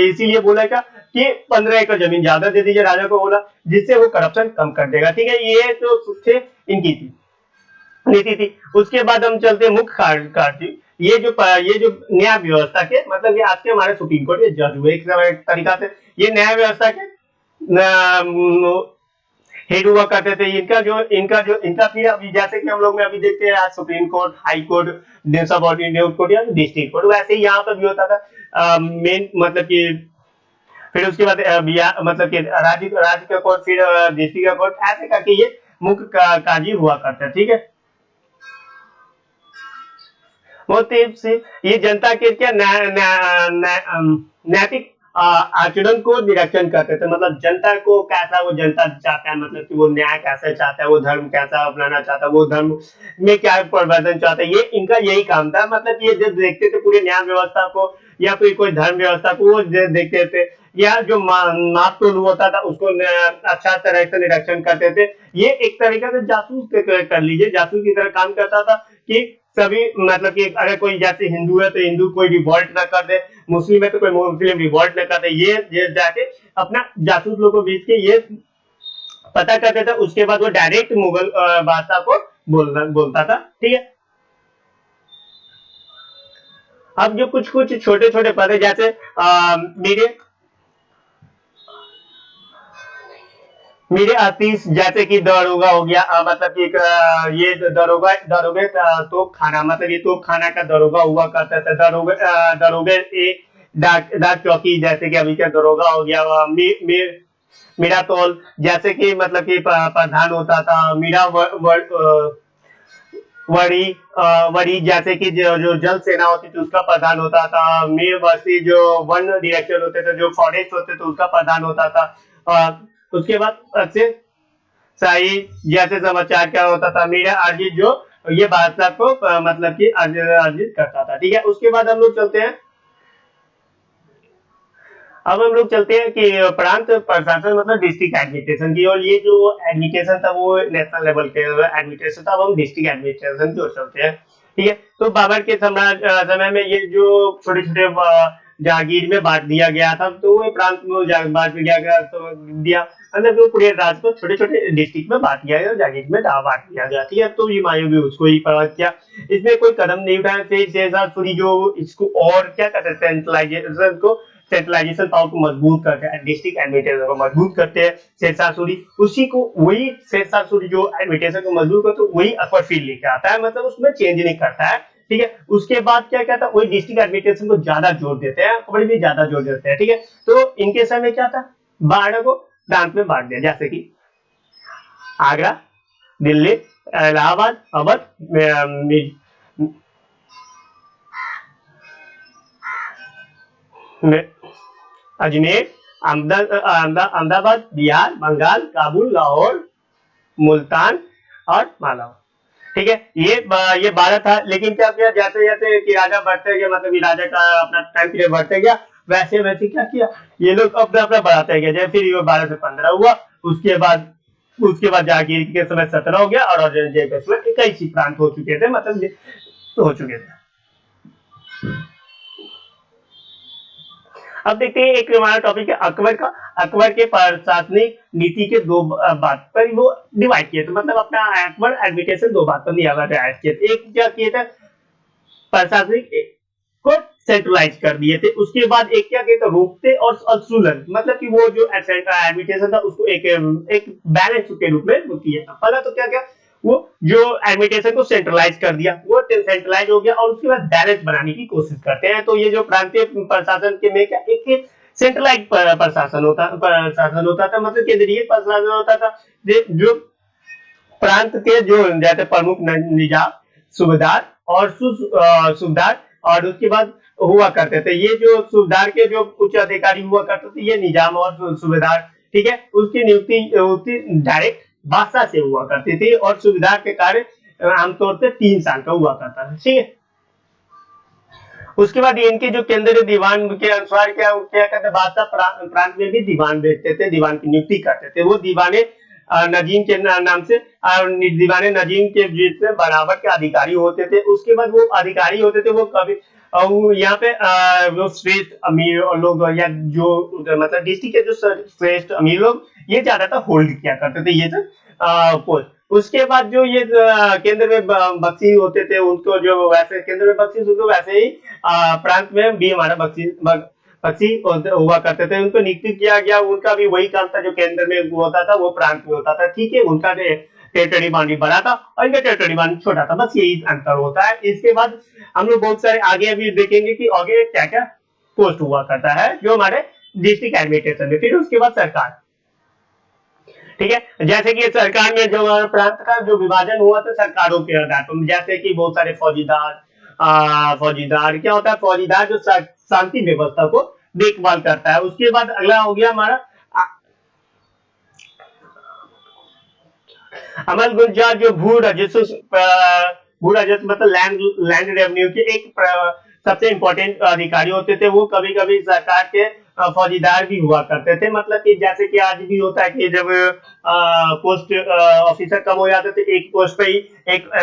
इसीलिए बोला क्या कि 15 एकड़ जमीन ज्यादा दे दीजिए, राजा को बोला, जिससे वो करप्शन कम कर देगा। ठीक है, ये जो थे इनकी थी नीति थी। उसके बाद हम चलते हैं मुख्य कार्य। ये जो न्याय व्यवस्था के मतलब ये आज के हमारे सुप्रीम कोर्ट के जज हुए एक तरीका से, ये न्याय व्यवस्था के हेड हुआ करते थे। इनका फिर अभी जैसे कि हम लोग में अभी देखते हैं आज सुप्रीम कोर्ट, हाई कोर्ट, सब ऑर्डिनेट कोर्ट या डिस्ट्रिक्ट कोर्ट, वैसे ही यहाँ पर भी होता था मेन मतलब कि फिर उसके बाद मतलब कि राज्य का कोर्ट, फिर डिस्ट्रिक्ट का कोर्ट, ऐसे करके ये मुख्य काजी हुआ करता है। ठीक है, मोटिव से ये जनता के क्या नैतिक आचरण को निरीक्षण करते थे, मतलब जनता को कैसा वो जनता चाहता है, मतलब कि वो न्याय कैसे चाहता है, वो धर्म कैसा अपनाना चाहता है, वो धर्म में क्या परिवर्तन चाहता है, ये इनका यही काम था। मतलब ये जब देखते थे पूरे न्याय व्यवस्था को या फिर कोई धर्म व्यवस्था को, वो देखते थे, या जो नाप तोल होता था उसको अच्छा तरह से निरीक्षण करते थे। ये एक तरीके से जासूस कर लीजिए, जासूस की तरह काम करता था कि सभी मतलब कि अगर कोई जैसे हिंदू है तो हिंदू कोई रिवॉल्ट ना कर दे, मुस्लिम है तो कोई मुस्लिम रिवॉल्ट ना कर दे, ये जाके अपना जासूस लोगों को बीच के ये पता करते थे। उसके बाद वो डायरेक्ट मुगल बादशाह को बोलता था। ठीक है, अब जो कुछ कुछ छोटे छोटे पद है जैसे मेरे मेरे आतिश, जैसे कि दरोगा हो गया, मतलब कि ये दरोगा दरोगे तोप खाना, मतलब ये तोप खाना का दरोगा हुआ करता था। दरोगे डाक डाक चौकी, जैसे कि अभी का दरोगा हो गया। मीरा तौल, जैसे कि मतलब कि प्रधान होता था। मीरा वड़ी वड़ी, जैसे कि जो जल सेना होती थी उसका प्रधान होता था। मीर वर्सी, जो वन डायरेक्टर होते थे, जो फॉरेस्ट होते थे उसका प्रधान होता था। उसके बाद अच्छे शाही, जैसे समाचार क्या होता था, मीरा अर्जित, जो ये बादशाह को मतलब कि अर्जित करता था। ठीक है, उसके बाद हम लोग चलते हैं, अब हम लोग चलते हैं कि प्रांत प्रशासन मतलब डिस्ट्रिक्ट एडमिनिस्ट्रेशन की, और ये जो एडमिनिस्ट्रेशन था वो नेशनल लेवल के एडमिनिस्ट्रेशन था। अब हम डिस्ट्रिक्ट एडमिनिस्ट्रेशन की ओर चलते हैं। ठीक है, तो बाबर के समय में ये जो छोटे छोटे जागीर में बांट दिया गया था, तो वो प्रांत में बांट दिया गया, तो दिया मतलब वो पूरे राज्य को छोटे छोटे डिस्ट्रिक्ट में बांट दिया गया, जागीर में बांट दिया गया। ठीक है, तो हुमायूं भी उसको ही प्रभावित किया, इसमें कोई कदम नहीं उठाया। फिर शेरशाह सूरी जो इसको और क्या कहते हैं, सेंट्रलाइजेशन पावर को मजबूत करते हैं, डिस्ट्रिक्ट एडमिनिस्ट्रेशन को मजबूत करते हैं शेरशाह सूरी। उसी को वही शेरशाह सूरी जो एडमिनिस्ट्रेशन को मजबूत करते हैं वही अकबर फिर लेके आता है, मतलब उसमें चेंज नहीं करता है। ठीक है, उसके बाद क्या कहता है, वही डिस्ट्रिक्ट एडमिनिस्ट्रेशन को ज्यादा जोर देते हैं, अकबर भी ज्यादा जोर देते हैं। ठीक है, तो इनके समय क्या था, 12 को प्रांत में बांट दिया, जैसे कि आगरा, दिल्ली, इलाहाबाद, अवध, अजमेर, अहमदाबाद, बिहार, बंगाल, काबुल, लाहौर, मुल्तान और मालावा। ठीक है, ये 12 था, लेकिन क्या किया, जैसे जैसे कि राजा बढ़ते गया, मतलब कि राजा का अपना टाइम पीरियड बढ़ते गया, वैसे वैसे क्या किया, ये लोग अपना अपना बढ़ाते गए। जैसे फिर ये 12 से 15 हुआ, उसके बाद जागीर के समय 17 हो गया, और औरंगजेब के समय 21 प्रांत हो चुके थे, मतलब हो चुके थे। अब देखते हैं एक हमारा टॉपिक है अकबर का। अकबर के प्रशासनिक नीति के दो बात पर वो डिवाइड किए थे, मतलब अपना अकबर एडमिनिस्ट्रेशन दो बात पर डिवाइड किए थे। एक क्या किए थे, प्रशासनिक को सेंट्रलाइज कर दिए थे। उसके बाद एक क्या किया था, रोकते और संतुलन, मतलब कि वो जो एडमिनिस्ट्रेशन था उसको एक बैलेंस के रूप में किया था। पहला तो क्या क्या, वो जो एडमिनिस्ट्रेशन को सेंट्रलाइज कर दिया, वो सेंट्रलाइज हो गया, और उसके बाद बैलेंस बनाने की कोशिश करते हैं। तो ये जो प्रांतीय प्रशासन के में क्या एक सेंट्रलाइज प्रशासन होता था, मतलब केंद्रीय प्रशासन होता था, जो प्रांत के जो जैसे प्रमुख निजाम, सूबेदार और सूबेदार, और उसके बाद हुआ करते थे ये जो सूबेदार के जो उच्च अधिकारी हुआ करते थे, ये निजाम और सूबेदार, ठीक है। उसकी नियुक्ति डायरेक्ट बादशाह से हुआ करती थी, और सूबेदार के कार्य आमतौर से 3 साल का हुआ करता था, ठीक है। उसके बाद इनके जो केंद्रीय दीवान के अनुसार क्या क्या कहते, बादशाह प्रांत में भी दीवान भेजते थे, दीवान की नियुक्ति करते थे। वो दीवाने नजीम के नाम से, दीवाने नजीम के जिसमें बराबर के अधिकारी होते थे। उसके बाद वो अधिकारी होते थे, वो कभी यहाँ पे वो श्रेष्ठ अमीर लोग, या जो मतलब डिस्ट्रिक्ट के जो श्रेष्ठ अमीर लोग, ये ज्यादातर होल्ड किया करते थे ये सब पोस्ट। उसके बाद जो ये केंद्र में बख्शी होते थे, उनको जो वैसे केंद्र में बख्शी, उनको वैसे ही प्रांत में भी हमारा बख्शी हुआ करते थे। उनको नियुक्त किया गया, उनका भी वही काम था जो केंद्र में होता था, वो प्रांत में होता था, ठीक है। उनका टेरिटरी बाउंड्री बड़ा था और इनका टेरिटरी बाउंड्री छोटा था, बस यही अंतर होता है। इसके बाद हम लोग बहुत सारे आगे अभी देखेंगे कि आगे क्या क्या पोस्ट हुआ करता है जो हमारे डिस्ट्रिक्ट एडमिनिस्ट्रेशन में। फिर उसके बाद सरकार, ठीक है। जैसे कि सरकार में जो प्रांत का जो विभाजन हुआ था सरकारों के आधार पर, जैसे कि बहुत सारे फौजीदार, फौजीदार क्या होता है, फौजीदार जो शांति व्यवस्था को देखभाल करता है। उसके बाद अगला हो गया हमारा अमल गुंजार, जो भू राजस्व मतलब लैंड रेवेन्यू के एक सबसे इंपॉर्टेंट अधिकारी होते थे। वो कभी कभी सरकार के फौजीदार भी हुआ करते थे। मतलब कि जैसे कि आज भी होता है कि जब पोस्ट ऑफिसर कम हो जाते थे, एक पोस्ट पे ही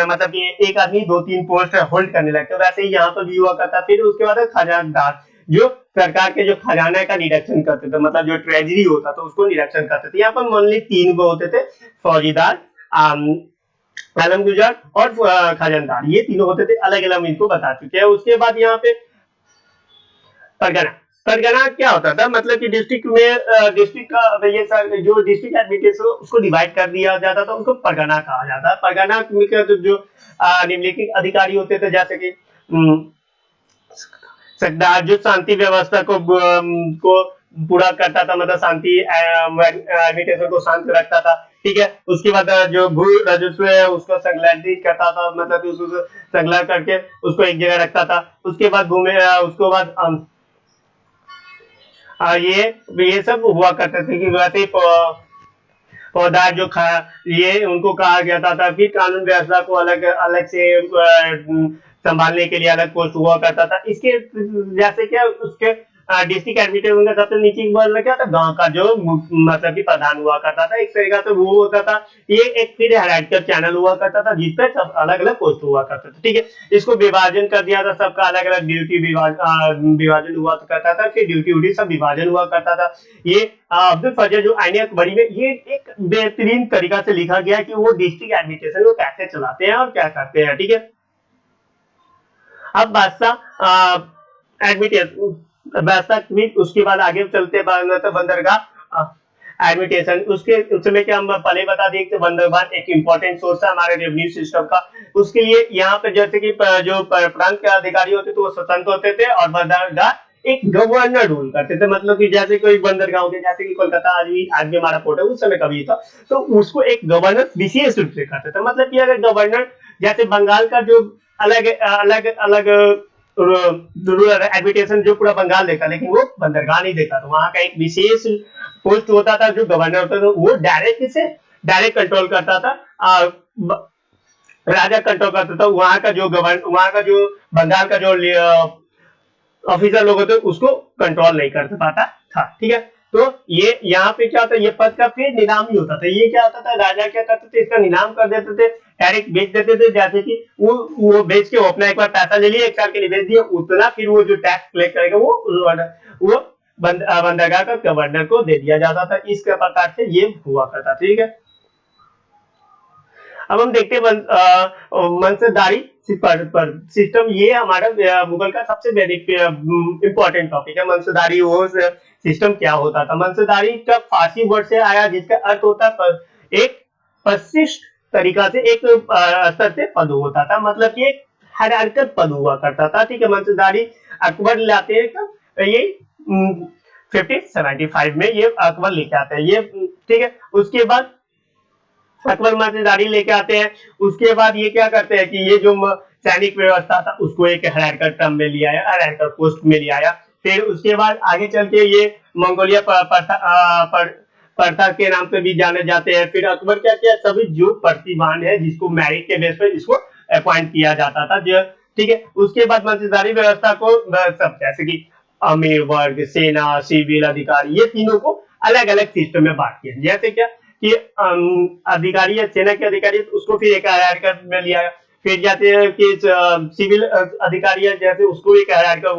मतलब कि एक आदमी 2-3 पोस्ट होल्ड करने लगते, वैसे ही यहाँ पर भी हुआ करता। फिर उसके बाद खजानदार, जो सरकार के जो खजाना का निरीक्षण करते थे, मतलब जो ट्रेजरी होता था उसको निरीक्षण करते थे। यहाँ पर ओनली 3 वो होते थे, फौजीदार, आलमगुजार और खजानदार, ये तीनों होते थे। अलग अलग इनको बता चुके हैं। उसके बाद यहाँ पे परगना, परगना क्या होता था, मतलब कि डिस्ट्रिक्ट में डिस्ट्रिक्ट का ये जो डिस्ट्रिक्ट एडमिनिस्ट्रेशन उसको डिवाइड कर दिया जाता था, उसको परगना कहा जाता है। परगना में जो निम्नलिखित अधिकारी होते थे, जैसे कि सरदार, जो शांति व्यवस्था को पूरा करता था, मतलब शांति एडमिनिस्ट्रेशन को शांत रखता था, ठीक है। उसके बाद जो भू राजस्व है उसको संग्रहित करता था, मतलब उसको संग्रह करके उसको एक जगह रखता था। उसके बाद उसके बाद ये सब हुआ करते थे कि वैसे पौधा जो ये उनको कहा जाता था। फिर कानून व्यवस्था को अलग अलग से संभालने के लिए अलग पोस्ट हुआ करता था। इसके जैसे क्या उसके डिस्ट्रिक्ट एडमिनिस्ट्रेशन का सबसे नीचे वाला क्या था, गांव का जो मतलब कि प्रधान हुआ करता था, एक तरीका से वो होता था। ये एक फिर हेराल्टिकल चैनल हुआ करता था जिसपे सब अलग अलग पोस्ट हुआ करते थे, ठीक है। इसको विभाजन कर दिया था, सबका अलग अलग ड्यूटी विभाजन हुआ करता था। फिर ड्यूटी उटी सब विभाजन हुआ करता था। ये अब्दुल फजल जो आईने अकबरी में ये एक बेहतरीन तरीका से लिखा गया कि वो डिस्ट्रिक्ट एडमिनिस्ट्रेशन को कैसे चलाते हैं और क्या करते हैं, ठीक है। अब बादशाह एडमिटेशन, उसके बाद आगे चलते बंदरगाह एडमिटेशन। उसके उसमें क्या हम पहले बता दें कि बंदरगाह एक इंपॉर्टेंट सोर्स है हमारे रेवेन्यू सिस्टम का। उसके लिए यहाँ पे जैसे कि जो प्रांत के अधिकारी होते थे वो स्वतंत्र होते थे, और बंदरगाह एक गवर्नर रूल करते थे। मतलब कि जैसे कोई बंदरगाह हो गया, जैसे कि कोलकाता आज भी हमारा पोर्ट है, उस समय कभी था, तो उसको एक गवर्नर विशेष रूप से करते थे। मतलब कि अगर गवर्नर, जैसे बंगाल का जो अलग अलग अलग रूरल एडमिटेशन जो पूरा बंगाल देखा, लेकिन वो बंदरगाह नहीं देखा, तो वहां का एक विशेष पोस्ट होता था जो गवर्नर होता था, वो डायरेक्ट कंट्रोल करता था। राजा कंट्रोल करता था। वहां का जो बंगाल का जो ऑफिसर लोग होते उसको कंट्रोल नहीं कर पाता था, ठीक है। तो ये यहाँ पे क्या होता है, ये पद का फिर नीलाम ही होता था। ये क्या होता था, राजा क्या करते थे, इसका नीलाम कर देते थे, डायरेक्ट बेच देते थे। जैसे कि वो बेच के वो अपना एक बार पैसा ले लिया, 1 साल के लिए बेच दिया, उतना फिर वो जो टैक्स कलेक्ट करेगा वो बंदरगाह का गवर्नर को दे दिया जाता था। इस प्रकार से ये हुआ करता, ठीक है। अब हम देखते हैं मनसबदारी पर सिस्टम। ये हमारा मुगल का सबसे इंपॉर्टेंट टॉपिक है। मनसबदारी वो सिस्टम क्या होता था। मनसबदारी का फारसी वर्ड से आया, जिसका अर्थ होता है एक परिशिष्ट तरीका से एक स्तर से पद होता था, मतलब कि एक हायरार्किकल पद हुआ करता था, ठीक है। मनसबदारी अकबर लाते हैं कब, ये 1575 में ये अकबर लेके आते हैं ये, ठीक है। उसके बाद अकबर मजेदारी लेके आते हैं। उसके बाद ये क्या करते हैं कि ये जो सैनिक व्यवस्था था उसको एक हेरारकर टर्म में लिया आया, हेरारकर पोस्ट में लिया आया। फिर उसके बाद आगे चल के ये मंगोलिया प्रथा के नाम से भी जाने जाते हैं। फिर अकबर क्या किया, सभी जो प्रतिभान है जिसको मेरिट के बेस पे इसको अपॉइंट किया जाता था जो, ठीक है। उसके बाद मंत्रिदारी व्यवस्था को सब जैसे कि अमीर वर्ग, सेना, सिविल अधिकारी, ये तीनों को अलग अलग सिस्टम में बांट किया। जैसे क्या कि अधिकारी है, सेना के अधिकारी है, तो उसको फिर एक हायरार्की में लिया। फिर जाते हैं कि सिविल अधिकारी है, जैसे उसको एक हायरार्की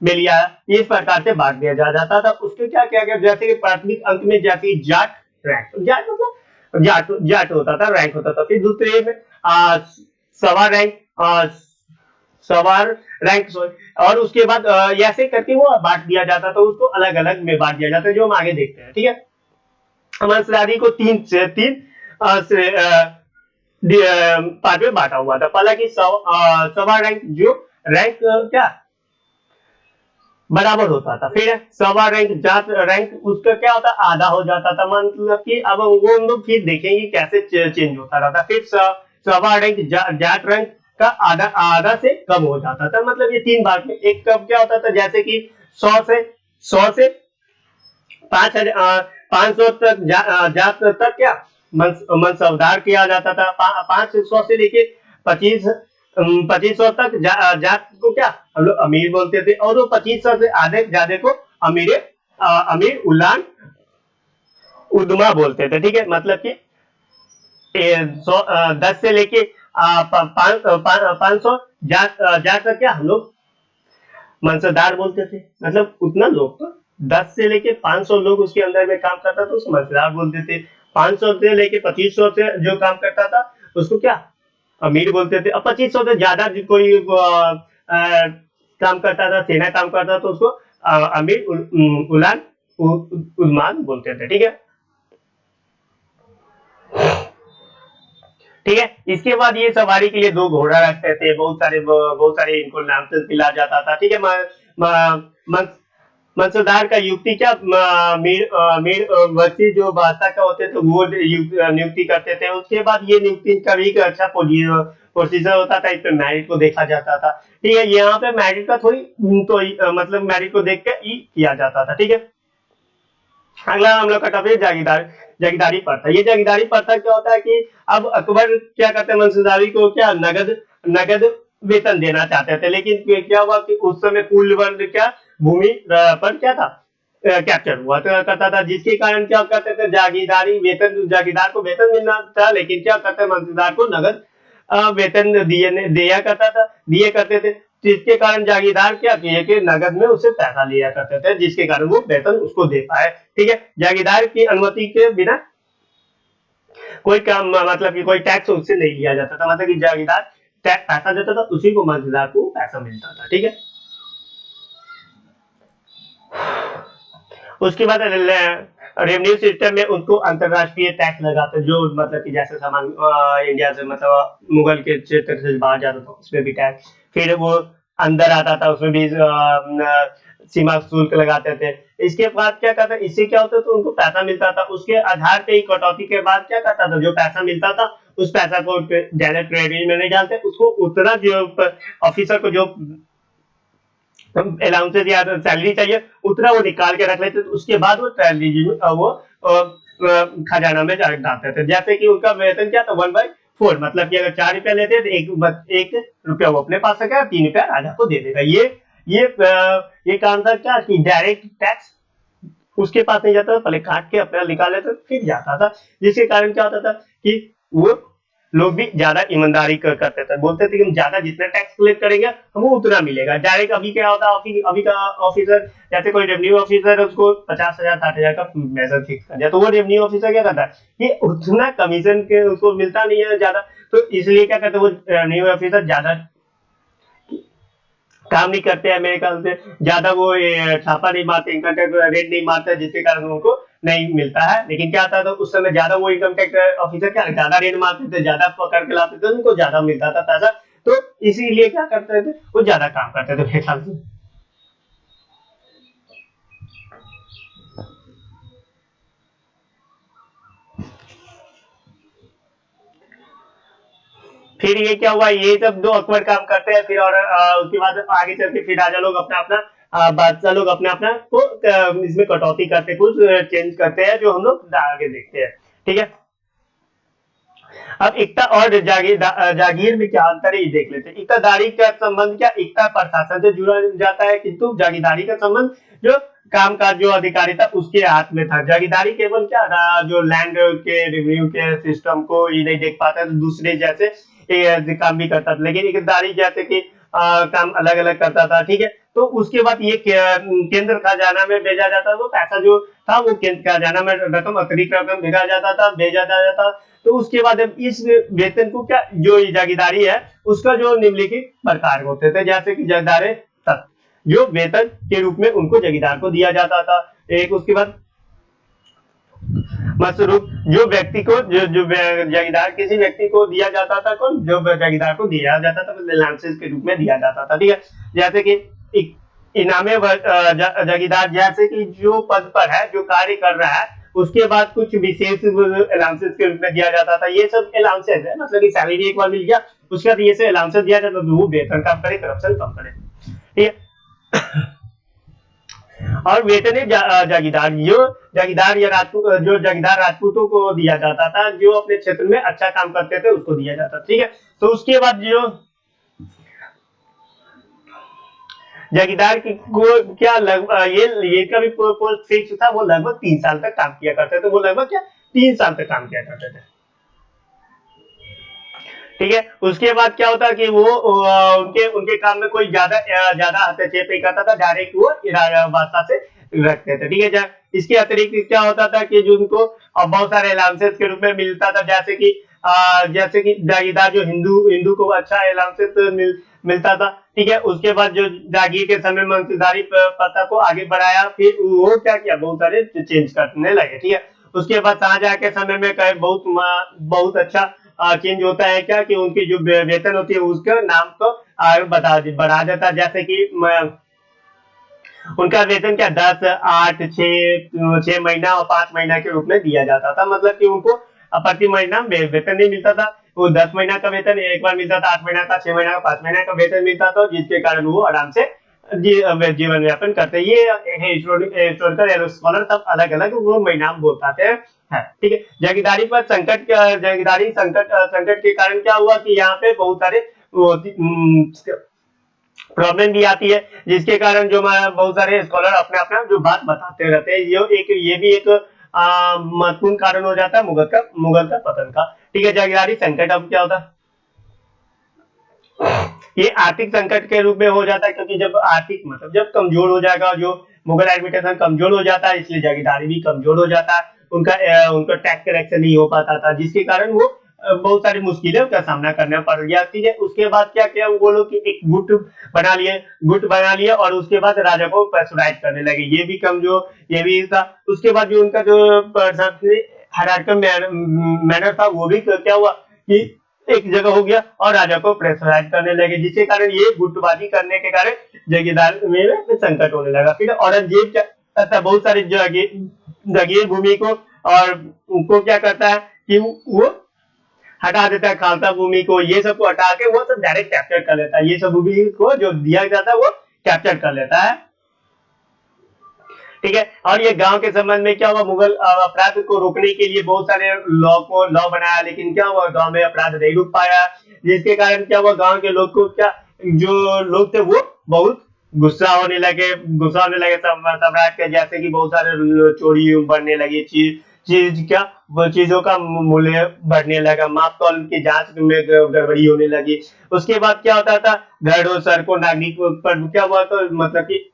में लिया। इस प्रकार से बांट दिया जाता था। उसके क्या किया गया, जैसे कि प्राथमिक अंक में जैसे जाट रैंक, जाट मतलब जाट जाट होता था, रैंक होता था। फिर दूसरे में सवा रैंक, सवार रैंक, और उसके बाद ऐसे करके वो बांट दिया जाता था, उसको अलग अलग में बांट दिया जाता है, जो हम आगे देखते हैं, ठीक है। मंसलारी को तीन पार्ट में बांटा हुआ था। पहला की सवा रैंक, जो रैंक क्या बराबर होता था। फिर सवा रैंक जाट रैंक, उसका क्या होता, आधा हो जाता था। मतलब कि अब वो हम लोग फिर देखेंगे कैसे चेंज होता रहता। फिर सवा रैंक जाट रैंक का आधा आधा से कम हो जाता था। मतलब ये तीन भाग में। एक कब क्या होता था, जैसे कि 100 से 500 तक जात तक क्या मनसबदार किया जाता था। 500 से लेके 2500 तक जात को क्या हम लोग अमीर बोलते थे। और वो 2500 से आधे ज्यादा को अमीर उलान उदमा बोलते थे, ठीक है। मतलब कि 10 से लेके 500 जात तक क्या हम लोग मनसदार बोलते थे। मतलब उतना लोग तो 10 से लेके 500 लोग उसके अंदर में काम करता था, उसको मनसदार बोलते थे। 500 से लेके 2500 से जो काम करता था उसको क्या अमीर बोलते थे। अब 2500 से ज्यादा कोई काम करता था, सेना काम करता था, तो उसको अमीर उलान उलमान बोलते थे, ठीक है। ठीक है। इसके बाद ये सवारी के लिए दो घोड़ा रखते थे, बहुत सारे इनको नाम से मिला जाता था, ठीक है। मंसूरदार का युक्ति क्या, मीर वसी जो बादशाह का होते थे वो नियुक्ति करते थे। उसके बाद ये नियुक्ति का भी एक अच्छा प्रोसीजर होता था, इस पे मेरिट को देखा जाता था, ठीक है। यहाँ पे मेरिट का थोड़ी तो मतलब मेरिट को देख के ही किया जाता था, ठीक है। अगला हम लोग का टॉपिक जागीरदारी प्रथा। ये जागीरदारी प्रथा क्या होता है कि अब अकबर क्या करते हैं, मंसूरदारी को क्या नगद नगद वेतन देना चाहते थे। लेकिन क्या हुआ कि उस समय कुल वर्ग क्या भूमि पर क्या था, कैप्चर हुआ करता था, जिसके कारण क्या करते थे, जागीरदारी वेतन, जागीरदार को वेतन मिलना था, लेकिन क्या करते हैं मंसूरदार को नगद वेतन दिया करता था, दिए करते थे। जिसके कारण जागीरदार क्या किए कि नगद में उससे पैसा लिया करते थे, जिसके कारण वो वेतन उसको दे पाए, ठीक है। जागीरदार की अनुमति के बिना कोई काम मतलब कि कोई टैक्स उससे नहीं लिया जाता था। मतलब कि जागीरदार पैसा देता था, उसी को मंसूरदार को पैसा मिलता था, ठीक है। उसके बाद रेवेन्यू सिस्टम में उनको अंतरराष्ट्रीय टैक्स लगाते, जो मतलब कि जैसे सामान इंडिया से मतलब मुगल के क्षेत्र से बाहर जाता था उसमें भी टैक्स, फिर वो अंदर आता था उसमें भी सीमा शुल्क लगाते थे। इसके बाद क्या करता, इससे क्या होता था, उनको पैसा मिलता था, उसके आधार पे ही कटौती के बाद क्या करता था, जो पैसा मिलता था उस पैसा को डायरेक्ट रेवेन्यू में नहीं डालते, उसको उतना जो ऑफिसर को जो अलाउंसेस या सैलरी चाहिए उतना वो निकाल के रख लेते थे। उसके बाद वो सैलरी वो खजाना में डालते थे। जैसे कि उनका वेतन क्या था, 1/4, मतलब कि अगर 4 रुपया लेते थे, एक रुपया वो अपने पास रखेगा, 3 रुपया राजा को दे देगा। ये काम था क्या कि डायरेक्ट टैक्स उसके पास नहीं जाता था, पहले काट के अपना निकाल लेते फिर जाता था। जिसके कारण क्या होता था कि वो लोग भी ज्यादा ईमानदारी करते थे, बोलते थे कि हम ज्यादा जितना टैक्स कलेक्ट करेंगे हमको उतना मिलेगा डायरेक्ट। अभी क्या होता है, अभी का ऑफिसर जैसे कोई रेवेन्यू ऑफिसर है, उसको 50,000 60,000 का मैसेज फिक्स कर दिया, तो वो रेवेन्यू ऑफिसर क्या करता है कि उतना कमीशन के उसको मिलता नहीं है ज्यादा, तो इसलिए क्या करते हैं वो रेवेन्यू ऑफिसर ज्यादा काम नहीं करते हैं मेरे ख्याल से, ज्यादा वो छापा नहीं मारते, इनकम टैक्स रेट नहीं मारते, जिसके कारण उनको नहीं मिलता है। लेकिन क्या था, तो उस समय ज्यादा वो इनकम टैक्स ऑफिसर क्या ज्यादा रेट मारते थे, ज्यादा पकड़ के लाते थे, उनको ज्यादा मिलता था पैसा, तो इसीलिए क्या करते थे वो ज्यादा काम करते थे मेरे ख्याल से। फिर ये क्या हुआ, ये सब दो अकबर काम करते हैं, फिर और उसके बाद आगे चल के फिर राजा लोग अपना अपना बादशाह लोग अपना अपना को इसमें कटौती करते, कुछ चेंज करते हैं, जो हम लोग आगे देखते हैं। ठीक है, अब इक्ता और जागीर में क्या अंतर है ये देख लेते हैं। इक्तादारी का संबंध क्या इक्ता प्रशासन से जुड़ा जाता है, किंतु जागीरदारी का संबंध जो कामकाज जो अधिकारिता उसके हाथ में था। जागीरदारी केवल क्या जो लैंड के रिव्यू के सिस्टम को ये नहीं देख पाता, तो दूसरे जैसे काम भी करता था, लेकिन इक्तादारी जैसे कि काम अलग अलग करता था। ठीक है, तो उसके बाद ये केंद्र खजाना में भेजा जाता था, तो पैसा जो था वो केंद्र खजाना में रकम अतिरिक्त रकम भेजा जाता था, भेजा जाता था। तो उसके बाद अब इस वेतन को क्या जो जागीरदारी है उसका जो निम्नलिखित प्रकार होते थे, जैसे कि जागीरदारे तत्व जो वेतन के रूप में उनको जागीरदार को दिया जाता था। एक उसके बाद मसरूफ जो व्यक्ति को जो जागीरदार किसी व्यक्ति को दिया जाता था, कौन जो जागीरदार को दिया जाता था लाइसेंस के रूप में दिया जाता था। ठीक है, जैसे कि इनामे जागीरदार जैसे कि जो पद पर है जो कार्य कर रहा है उसके बाद कुछ विशेष अलाउंसेस के रूप में दिया जाता था। ये सब अलाउंसेस है, मतलब कि सैलरी एक बार मिल गया उसके बाद ये सब अलाउंसेस दिया जाता था, वो बेहतर काम करे, करप्शन कम करे। ठीक है, और वेतन जागीरदार जो जागीरदार या राजपूत जो जागीरदार राजपूतों को दिया जाता था, जो अपने क्षेत्र में अच्छा काम करते थे उसको दिया जाता था। ठीक है, तो उसके बाद जो जागीरदार को क्या ये का भी पोस्ट फिक्स था, वो लगभग 3 साल तक काम किया करते थे, वो लगभग क्या 3 साल तक काम किया करते थे। ठीक है, उसके बाद क्या होता कि वो उनके उनके काम में कोई ज्यादा ज्यादा हस्तक्षेप नहीं करता था, डायरेक्ट वो बादशाह से रखते थे। ठीक है, इसके अतिरिक्त क्या होता था कि जो उनको बहुत सारे अलाउंसेस के रूप में मिलता था, जैसे कि जागीरदार जो हिंदू हिंदू को अच्छा अलाउंसेस मिलता था। ठीक है, उसके बाद जो जागीर के समय मंत्रीदारी प्रथा को आगे बढ़ाया, फिर वो क्या किया बहुत सारे चेंज करने लगे। ठीक है, उसके बाद शाहजहां के समय में बहुत बहुत अच्छा चेंज होता है क्या कि उनकी जो वेतन होती है उसका नाम को बढ़ा देता है, जैसे कि उनका वेतन क्या 10, 8, 6 महीना और 5 महीना के रूप में दिया जाता था, मतलब कि उनको प्रति महीना वेतन नहीं मिलता था, वो 10 महीना का वेतन एक बार मिलता था, 8 महीना का, 6 महीना का, 5 महीना का वेतन मिलता था, जिसके कारण वो आराम से जीवन यापन करते। ये हिस्टोरिकल स्कॉलर सब अलग अलग वो महीना बोलते हैं। ठीक है, जागीरदारी पर जागीरदारी संकट के कारण क्या हुआ कि यहाँ पे बहुत सारे प्रॉब्लम भी आती है, जिसके कारण जो बहुत सारे स्कॉलर अपने अपना जो बात बताते रहते हैं, ये भी एक महत्वपूर्ण कारण हो जाता है मुगल का पतन का। ठीक है, जागीरदारी संकट अब क्या होता है, ये आर्थिक संकट के रूप में हो जाता है, क्योंकि जब आर्थिक मतलब जब कमजोर हो जाएगा, जो मुगल एडमिनिस्ट्रेशन कमजोर हो जाता है, इसलिए जागीरदारी भी कमजोर हो जाता है, उनका टैक्स कलेक्शन नहीं हो पाता था, जिसके कारण वो बहुत सारी मुश्किलों का सामना करना पड़ गया। ठीक है, उसके बाद क्या किया वो लोग कि एक गुट बना लिए और उसके बाद राजा को प्रेशराइज करने लगे, ये भी कमजोर ये भी था। उसके बाद जो उनका जो हायरार्किकल मैनर था वो भी क्या हुआ कि एक जगह हो गया और राजा को प्रेशराइज करने लगे, जिसके कारण ये गुटबाजी करने के कारण जागीरदार में संकट होने लगा। फिर औरंगजेब क्या करता है, बहुत सारी जागीर भूमि को और उनको क्या करता है कि वो हटा देता है, खालसा भूमि को ये सब को हटा के वो सब डायरेक्ट कैप्चर कर लेता है, ये सब भूमि को जो दिया जाता है वो कैप्चर कर लेता है। ठीक है, और ये गांव के संबंध में क्या हुआ, मुगल अपराध को रोकने के लिए बहुत सारे लॉ बनाया, लेकिन क्या हुआ गांव में अपराध नहीं रुक पाया, जिसके कारण क्या हुआ गांव के लोग को क्या जो लोग थे वो बहुत गुस्सा होने लगे सम्राट के, जैसे कि बहुत सारे चोरी बढ़ने लगी, चीज क्या वो चीजों का मूल्य बढ़ने लगा, माप तौल की जांच में गड़बड़ी होने लगी। उसके बाद क्या होता था घरों सड़कों नागरिक पर क्या हुआ, तो मतलब कि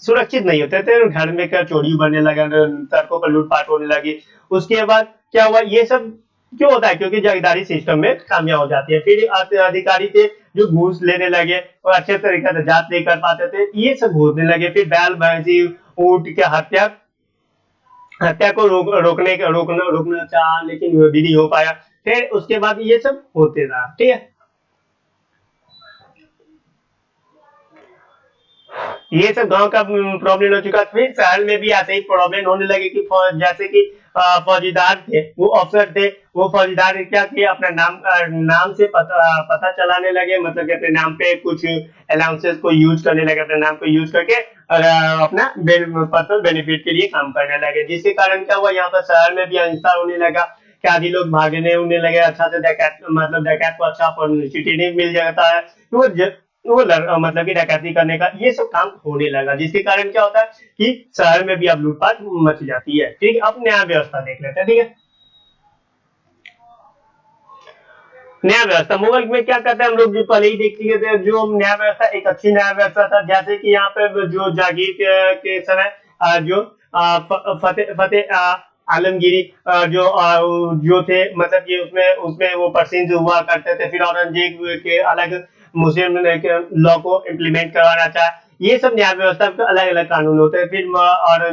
सुरक्षित नहीं होते थे, घर में क्या चोरी बढ़ने लगा, सड़कों पर लूटपाट होने लगी। उसके बाद क्या हुआ, ये सब क्यों होता है, क्योंकि जागीरदारी सिस्टम में कामयाब हो जाती है। फिर अधिकारी थे जो घूस लेने लगे और अच्छे तरीके से जांच नहीं कर पाते थे, ये सब होने लगे। फिर बैल भैंसी ऊंट की हत्या को रोकना चाहा, लेकिन वो भी नहीं हो पाया। फिर उसके बाद ये सब होते रहा। ठीक है, ये सब गांव का प्रॉब्लम हो चुका। फिर शहर में भी ऐसे ही प्रॉब्लम होने लगे कि जैसे कि फौजीदार थे, वो अफसर थे, वो फौजीदार ने क्या किया, अपना नाम से पता चलाने लगे, मतलब कि अपने नाम पे कुछ अलाउंसेस को यूज करने लगे, अपने नाम को यूज करके और अपना पर्सनल बेनिफिट के लिए काम करने लगे, जिसके कारण क्या हुआ, यहाँ पर शहर में भी अहिंसा होने लगा कि आदि लोग भागने उड़ने लगे, अच्छा से डकैत, मतलब डकैत को अच्छा पब्लिसिटी नहीं मिल जाता है, तो मतलब कि डकैती करने का ये सब काम होने लगा, जिसके कारण क्या होता है कि शहर में भी अब लूटपाट मच जाती है। ठीक है, अब न्याय व्यवस्था देख लेते हैं। ठीक है, न्याय व्यवस्था मुगल में क्या करते हैं हम लोग, जो पहले ही देख लिए थे, जो न्याय व्यवस्था एक अच्छी न्याय व्यवस्था था, जैसे कि यहाँ पे जो जागीर के समय जो फतेह फतेह आलमगीरी जो थे, मतलब कि उसमें उसमें वो परसिंद हुआ करते थे, फिर औरंगजेब के अलग मुस्लिम लॉ को इम्प्लीमेंट करवाना चाहा, ये सब न्याय व्यवस्था के अलग अलग कानून होते हैं। फिर और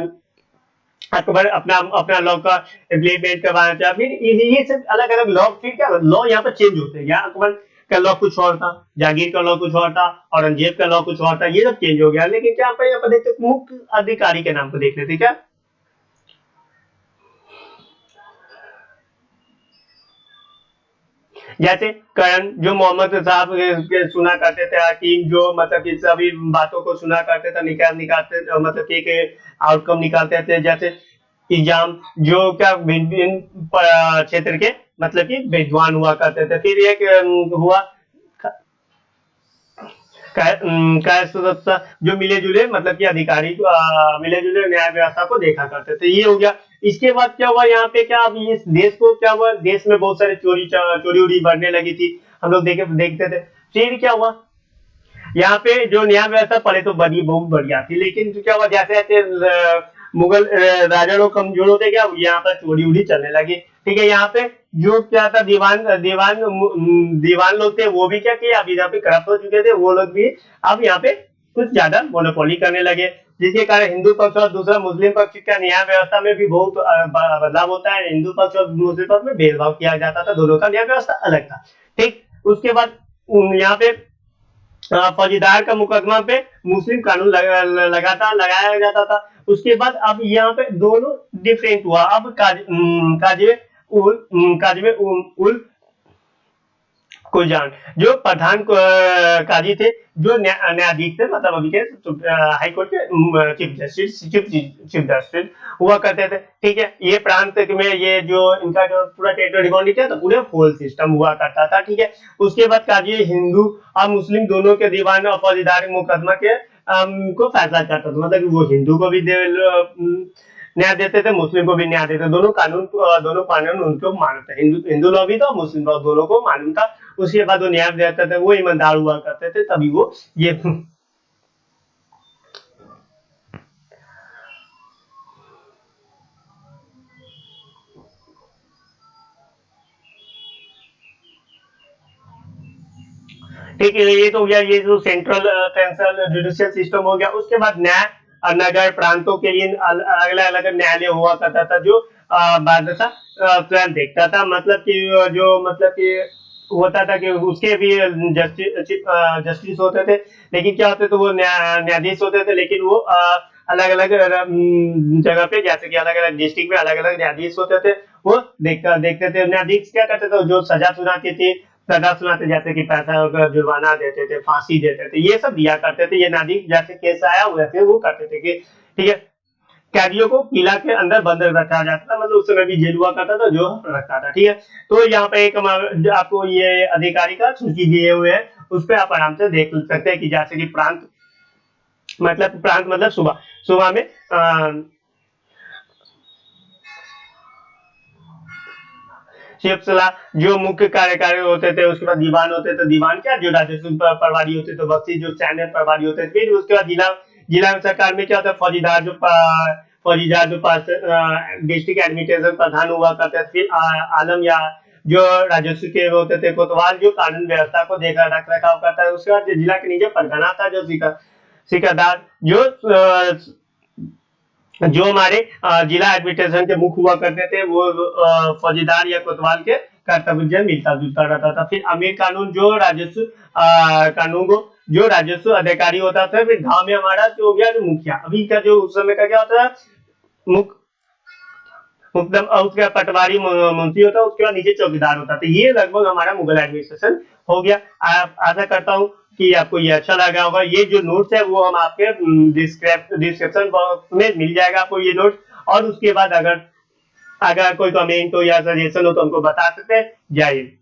अकबर अपना अपना लॉ का इम्प्लीमेंट करवाना चाहा, फिर ये सब अलग अलग लॉ, फिर क्या लॉ यहाँ पर चेंज होते हैं, यहाँ अकबर का लॉ कुछ और था, जहांगीर का लॉ कुछ और था, औरंगजेब का लॉ कुछ और था, ये सब चेंज हो गया। लेकिन क्या यहाँ पर देखते मुख्य अधिकारी के नाम को देख लेते क्या, जैसे करण जो मोहम्मद साहब सुना करते थे, हकीम जो मतलब कि सभी बातों को सुना करते थे, निकालते मतलब कि एक आउटकम निकालते थे, जैसे एग्जाम जो क्या भिन्न भिन्न क्षेत्र के मतलब कि विद्वान हुआ करते थे। फिर एक हुआ जो मिले जुले मतलब कि अधिकारी मिले जुले न्याय व्यवस्था को देखा करते थे, ये हो गया। इसके बाद क्या हुआ यहाँ पे, क्या अब इस देश को क्या हुआ, देश में बहुत सारे चोरी उड़ी बढ़ने लगी थी, हम लोग देखते थे। फिर क्या हुआ, यहाँ पे जो न्याय व्यवस्था पहले तो बनी बहुत बढ़िया थी, लेकिन क्या हुआ, जैसे जैसे मुगल राजा लोग कमजोर होते गया, यहाँ पर चोरी उड़ी चलने लगी। ठीक है, यहाँ पे जो क्या था, दीवान लोग थे, वो भी क्या किए, अभी यहाँ पे करप्ट हो चुके थे वो लोग भी, अब यहाँ पे कुछ ज्यादा मोनोपोली करने लगे, जिसके कारण हिंदू पक्ष और दूसरा मुस्लिम पक्ष का न्याय व्यवस्था में भी बहुत बदलाव होता है। हिंदू पक्ष और मुस्लिम पक्ष में भेदभाव किया जाता था, दोनों का न्याय व्यवस्था अलग था। ठीक, उसके बाद यहाँ पे फौजीदार का मुकदमा पे मुस्लिम कानून लगातार लगाया जाता था। उसके बाद अब यहाँ पे दोनों डिफरेंट हुआ, अब काजवे उल कुलजान जो प्रधान काजी थे, जो न्यायाधीश थे, मतलब अभी के हाई कोर्ट के चीफ जस्टिस हुआ करते थे। ठीक है, ये प्रांत में ये जो इनका जो पूरा टेरिटरी बाउंड्री था, तो पूरे होल सिस्टम हुआ करता था। ठीक है, उसके बाद काजी हिंदू और मुस्लिम दोनों के दीवान और फौजदारी मुकदमा के को फैसला करता था, मतलब वो हिंदू को भी न्याय देते थे, मुस्लिम को भी न्याय देते, दोनों कानून उनको मालूम था, हिंदू लॉ भी था, मुस्लिम लॉ दोनों को मालूम था। उसके बाद वो न्याय देते थे, वो ईमानदार हुआ करते थे, तभी वो ये ठीक है, ये तो हो गया, ये जो सेंट्रल जुडिशियल सिस्टम हो गया। उसके बाद न्याय नगर प्रांतों के लिए अलग अलग न्यायालय हुआ करता था, जो बादशाह स्वयं देखता था, मतलब कि जो मतलब कि होता था कि उसके भी जस्टिस होते थे, लेकिन क्या होते थे, वो न्यायाधीश होते थे, लेकिन वो अलग अलग जगह पे, जैसे कि अलग अलग डिस्ट्रिक्ट में अलग अलग न्यायाधीश होते थे, वो देखते थे। न्यायाधीश क्या करते थे, जो सजा सुनाती थी, सजा सुनाते, जैसे कि पैसा का जुर्माना देते थे, फांसी देते थे, ये सब दिया करते थे। ये नादी जैसे केस आया वैसे वो करते थे कि ठीक है, कैदियों को किला के अंदर बंद रखा जाता था, मतलब उस समय भी जेल हुआ करता था जो रखता था। ठीक है, तो यहाँ पे एक आपको ये अधिकारी का सूची दिए हुए है, उस पर आप आराम से देख सकते हैं कि जैसे कि प्रांत मतलब सुबह सुबह में शिव सलाह जो मुख्य कार्यकारी होते थे, उसके बाद दीवान होते थे, दीवान क्या जो राजस्व प्रभारी होते थे, बख्शी जो सैन्य प्रभारी होते थे, फिर उसके बाद जिला जिला सरकार में क्या होता है, फौजीदार जो पास डिस्ट्रिक्ट एडमिनिस्ट्रेशन प्रधान हुआ करते थे, फिर आलम या जो राजस्व के होते थे, कोतवाल जो कानून व्यवस्था को देखा रख रखाव करता है, उसके बाद जिला के नीचे परगना था, जो सिकरदार जो हमारे जिला एडमिनिस्ट्रेशन के मुख्य हुआ करते थे, वो फौजीदार या कोतवाल के कर्तव्य मिलता जुलता रहता था। फिर अमीर कानून जो राजस्व कानून को जो राजस्व अधिकारी होता था, फिर गांव में हमारा जो हो गया जो मुखिया, अभी का जो उस समय का क्या होता है, मुख मुकदम उसका पटवारी मुंशी होता है, उसके बाद नीचे चौकीदार होता था। ये लगभग हमारा मुगल एडमिनिस्ट्रेशन हो गया। आप आशा करता हूँ कि आपको ये अच्छा लगा होगा। ये जो नोट्स है वो हम आपके डिस्क्रिप्शन बॉक्स में मिल जाएगा आपको ये नोट्स। और उसके बाद अगर अगर कोई कमेंट हो या सजेशन हो तो हमको बता सकते हैं। जय हिंद।